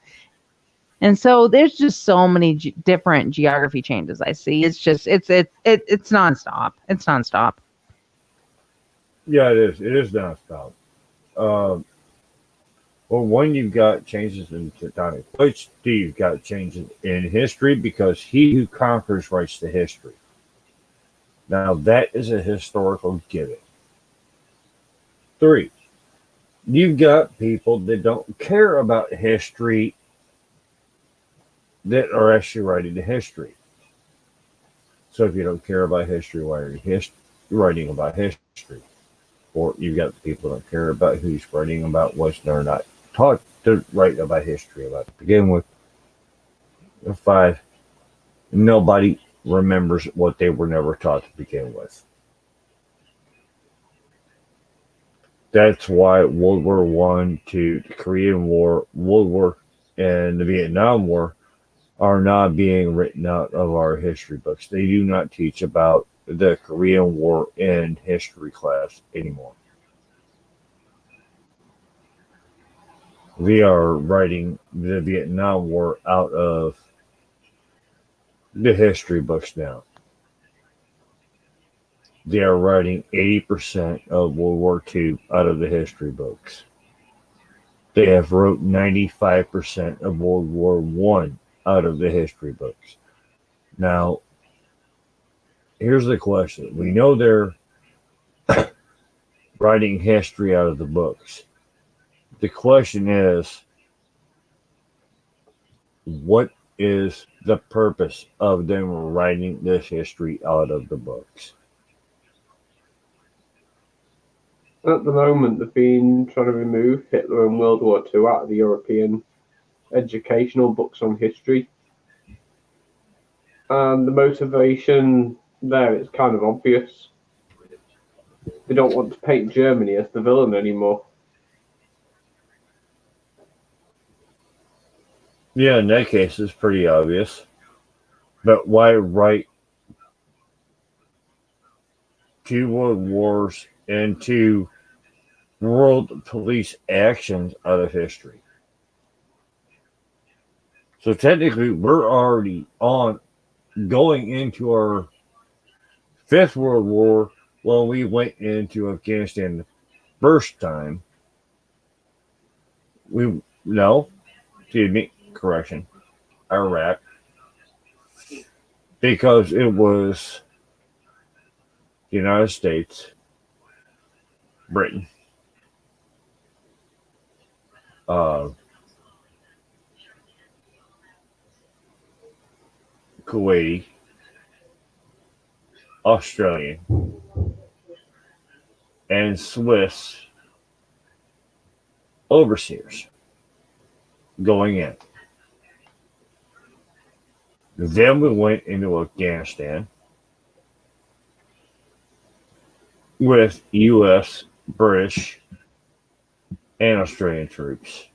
And so there's just so many different geography changes I see. It's just, it's nonstop. It's nonstop. Yeah, it is. It is nonstop. Well, one, you've got changes in tectonic plates. Two, you've got changes in history, because he who conquers writes the history. Now, that is a historical given. Three, you've got people that don't care about history that are actually writing the history. So if you don't care about history, why are you writing about history? Or you've got people that don't care about who's writing about what they're not taught to write about history about to begin with. 5, nobody remembers what they were never taught to begin with. That's why World War One, II, the Korean War, World War, and the Vietnam War are not being written out of our history books. They do not teach about the Korean War in history class anymore. We are writing the Vietnam War out of the history books now. They are writing 80% of World War II out of the history books. They have wrote 95% of World War One out of the history books. Now, here's the question. We know they're writing history out of the books. The question is, what is the purpose of them writing this history out of the books? At the moment, they've been trying to remove Hitler and World War II out of the European educational books on history. And the motivation there is kind of obvious. They don't want to paint Germany as the villain anymore. Yeah, in that case, it's pretty obvious. But why write 2 world wars and 2 world police actions out of history? So technically, we're already going into our 5th World War when we went into Afghanistan the first time. Correction, Iraq, because it was the United States, Britain, Kuwait, Australian, and Swiss overseers going in. Then we went into Afghanistan with U.S., British, and Australian troops.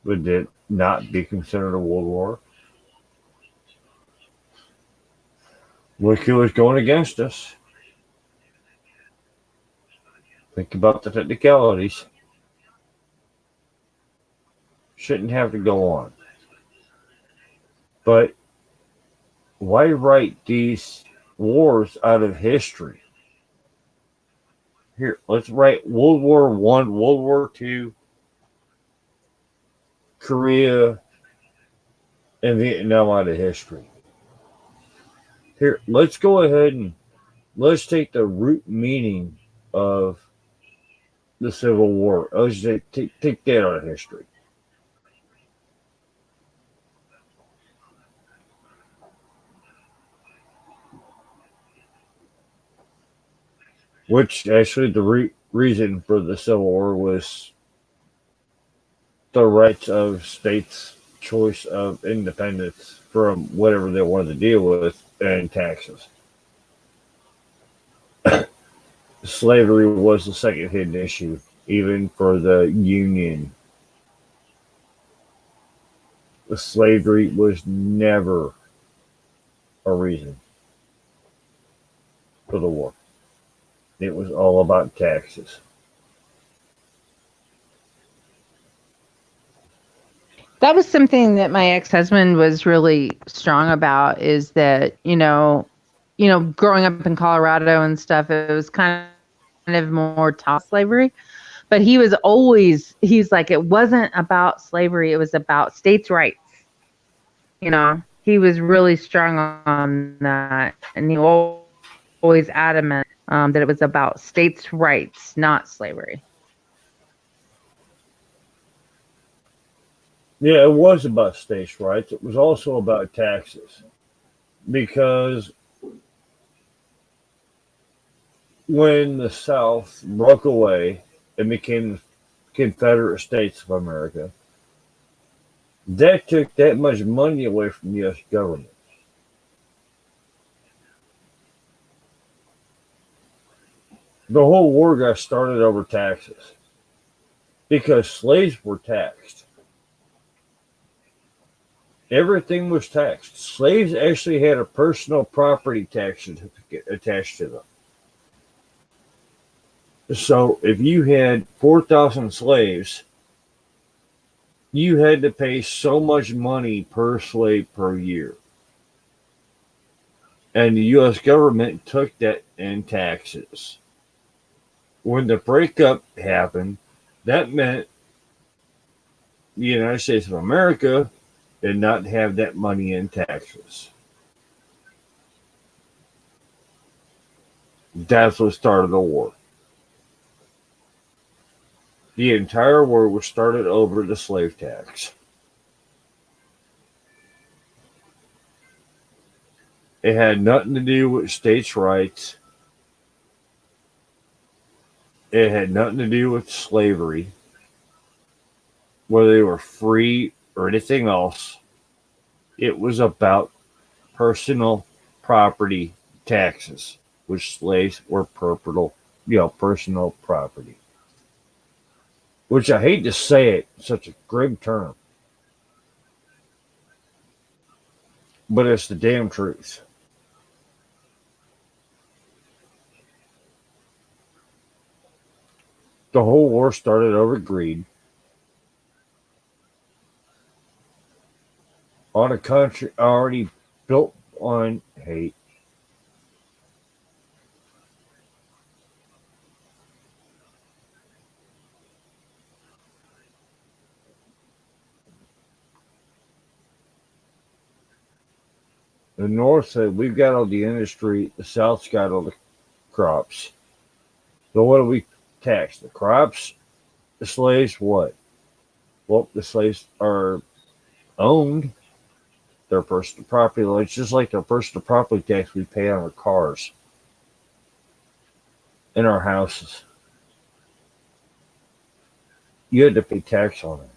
Would it not be considered a world war? Look who was going against us. Think about the technicalities. Shouldn't have to go on. But why write these wars out of history. Here, let's write World War One, World War Two, Korea, and Vietnam out of history. Here, let's go ahead and let's take the root meaning of the Civil War. Let's take that out of history. Which actually the reason for the Civil War was the rights of states' choice of independence from whatever they wanted to deal with and taxes. Slavery was the second hidden issue, even for the Union. The slavery was never a reason for the war. It was all about taxes. That was something that my ex-husband was really strong about, is that, growing up in Colorado and stuff, it was kind of more top slavery. But he's like, it wasn't about slavery, it was about states' rights. He was really strong on that. And he always adamant that it was about states' rights, not slavery. Yeah, it was about states' rights. It was also about taxes. Because when the South broke away and became the Confederate States of America, that took that much money away from the U.S. government. The whole war got started over taxes because slaves were taxed. Everything was taxed. Slaves actually had a personal property tax certificate attached to them. So if you had 4,000 slaves, you had to pay so much money per slave per year. And the U.S. government took that in taxes. When the breakup happened, that meant the United States of America did not have that money in taxes. That's what started the war. The entire war was started over the slave tax. It had nothing to do with states' rights. It had nothing to do with slavery, whether they were free or anything else. It was about personal property taxes, which slaves were personal property. Which I hate to say it, such a grim term, but it's the damn truth. The whole war started over greed on a country already built on hate. The North said, we've got all the industry, the South's got all the crops. So what do we tax? The crops? The slaves? What? Well, the slaves are owned. Their personal property. It's just like their personal property tax we pay on our cars and our houses. You had to pay tax on it.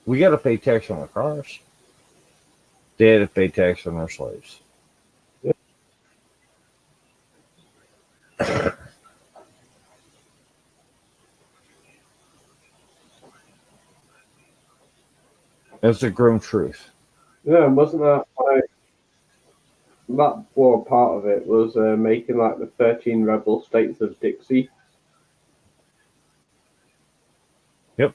We got to pay tax on our cars. They had to pay tax on our slaves. That's the grim truth. Yeah, wasn't that like that war part of it was making like the 13 rebel states of Dixie? Yep.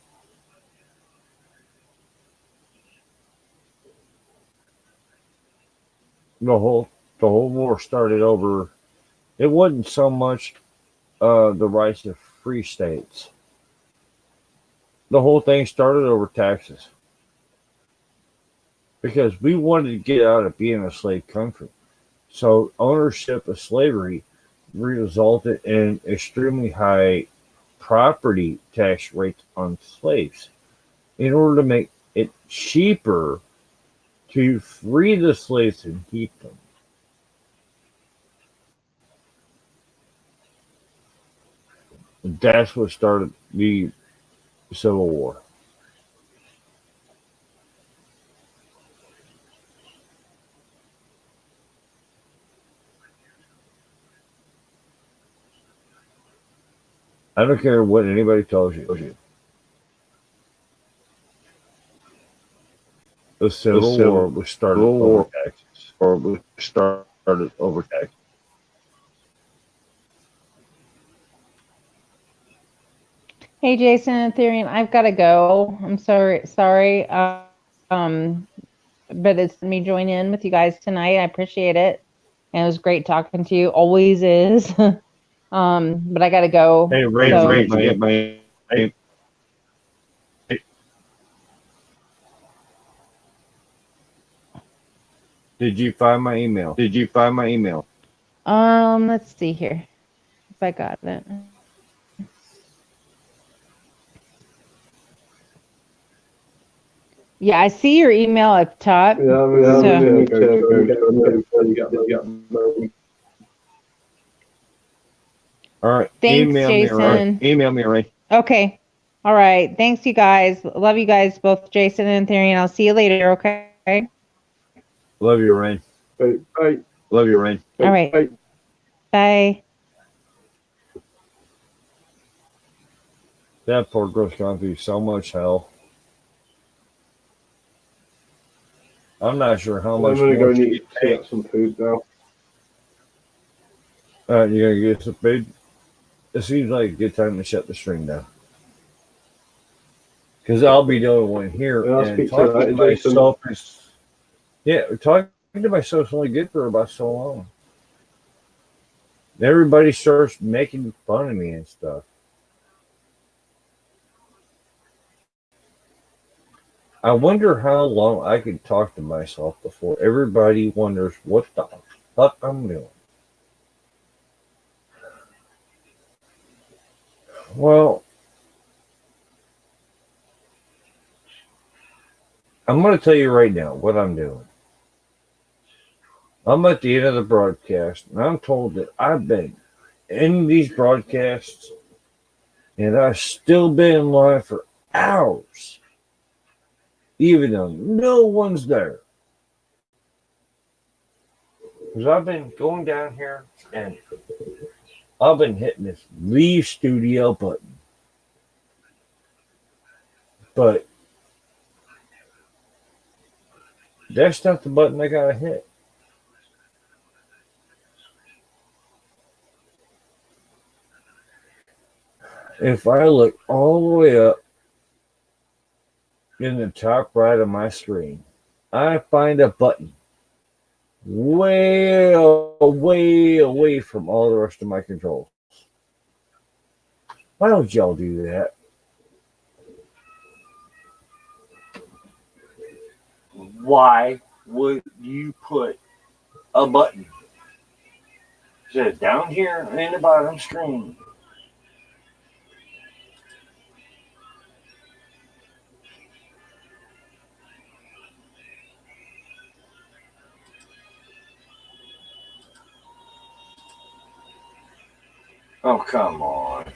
The whole the whole war started over. It wasn't so much the rights of free states. The whole thing started over taxes because we wanted to get out of being a slave country. So ownership of slavery resulted in extremely high property tax rates on slaves. In order to make it cheaper to free the slaves and keep them. That's what started the Civil War. I don't care what anybody tells you. The Civil War was started over taxes. Or was started over taxes. Hey, Jason and Ethereum, I've got to go. I'm sorry. But it's me join in with you guys tonight. I appreciate it. And it was great talking to you. Always is. But I got to go. Hey, Ray, So- Did you find my email? Let's see here if I got it. Yeah, I see your email up top. All right. Thanks, Jason. Email me, Ray. Okay. All right. Thanks, you guys. Love you guys, both Jason and Ethereum. I'll see you later, okay? Love you, Rain. Hey. Love you, Rain. All right. Hey. Bye. That poor girl's gone through so much hell. I'm not sure how much I'm gonna more go need to get some food now. You're gonna get some food. It seems like a good time to shut the stream down. Because I'll be the only one here, Yeah, I'll and speak to talking that, to Jason. myself is talking to myself is only good for about so long. Everybody starts making fun of me and stuff. I wonder how long I could talk to myself before everybody wonders what the fuck I'm doing. Well, I'm going to tell you right now what I'm doing. I'm at the end of the broadcast, and I'm told that I've been in these broadcasts, and I've still been in line for hours, even though no one's there. Because I've been going down here, and I've been hitting this leave studio button. But that's not the button I gotta hit. If I look all the way up in the top right of my screen, I find a button way away from all the rest of my controls. Why don't y'all do that? Why would you put a button that says down here in the bottom screen? Oh, come on.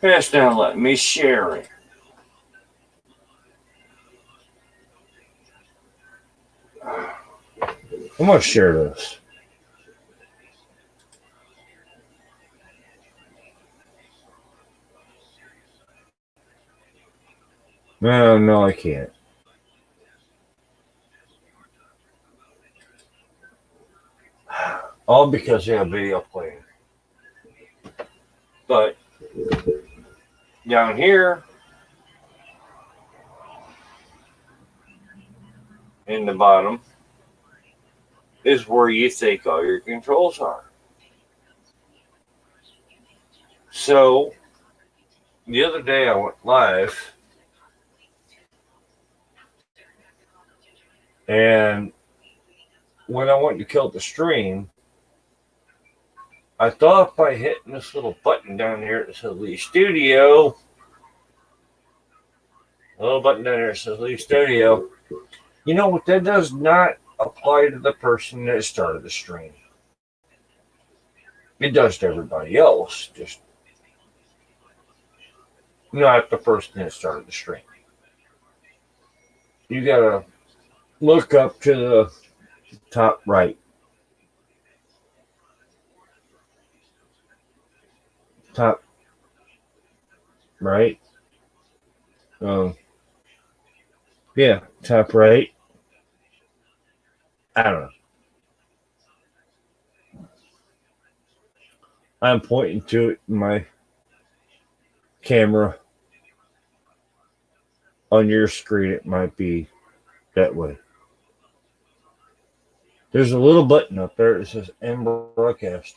Pass down, let me share it. I'm going to share this. No, I can't. All because they have video playing. But down here, in the bottom is where you think all your controls are. So the other day I went live and when I went to kill the stream, I thought by hitting this little button down here that says Leave Studio, a little button down here that says Leave Studio, you know what, that does not apply to the person that started the stream. It does to everybody else, just not the person that started the stream. You gotta look up to the top right. Top right. Yeah, top right. I don't know. I'm pointing to it in my camera. On your screen, it might be that way. There's a little button up there that says End Broadcast.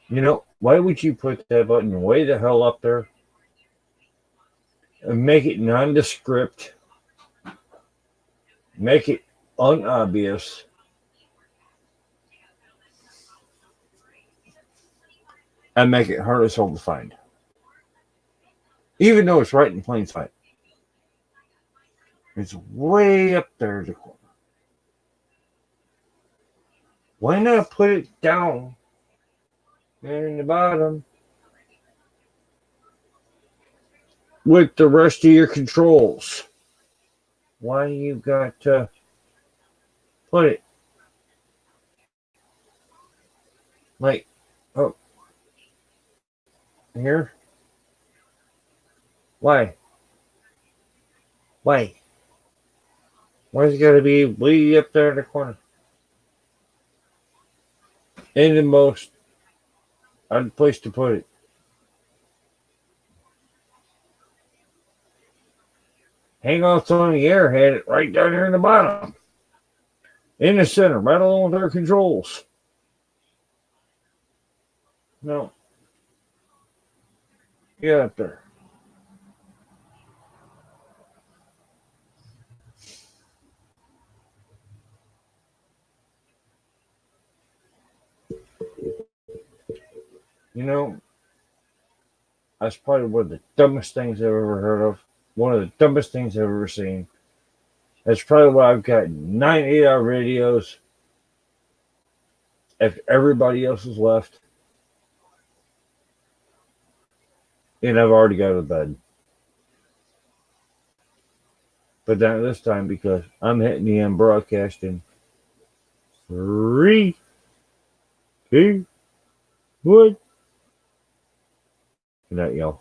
You know, why would you put that button way the hell up there and make it nondescript, make it unobvious, and make it hard as hell to find? Even though it's right in plain sight. It's way up there in the corner. Why not put it down there in the bottom with the rest of your controls? Why you got to put it like up here? Why? Why? Why's it got to be way up there in the corner? In the most odd place to put it. Hang on on the air, had it right down here in the bottom. In the center, right along with our controls. No. Get up there. You know, that's probably one of the dumbest things I've ever heard of. One of the dumbest things I've ever seen. That's probably why I've got 9 8-hour radios. If everybody else is left. And I've already got to bed. But not this time because I'm hitting the end broadcasting. 3, 2, 1. Good night, y'all.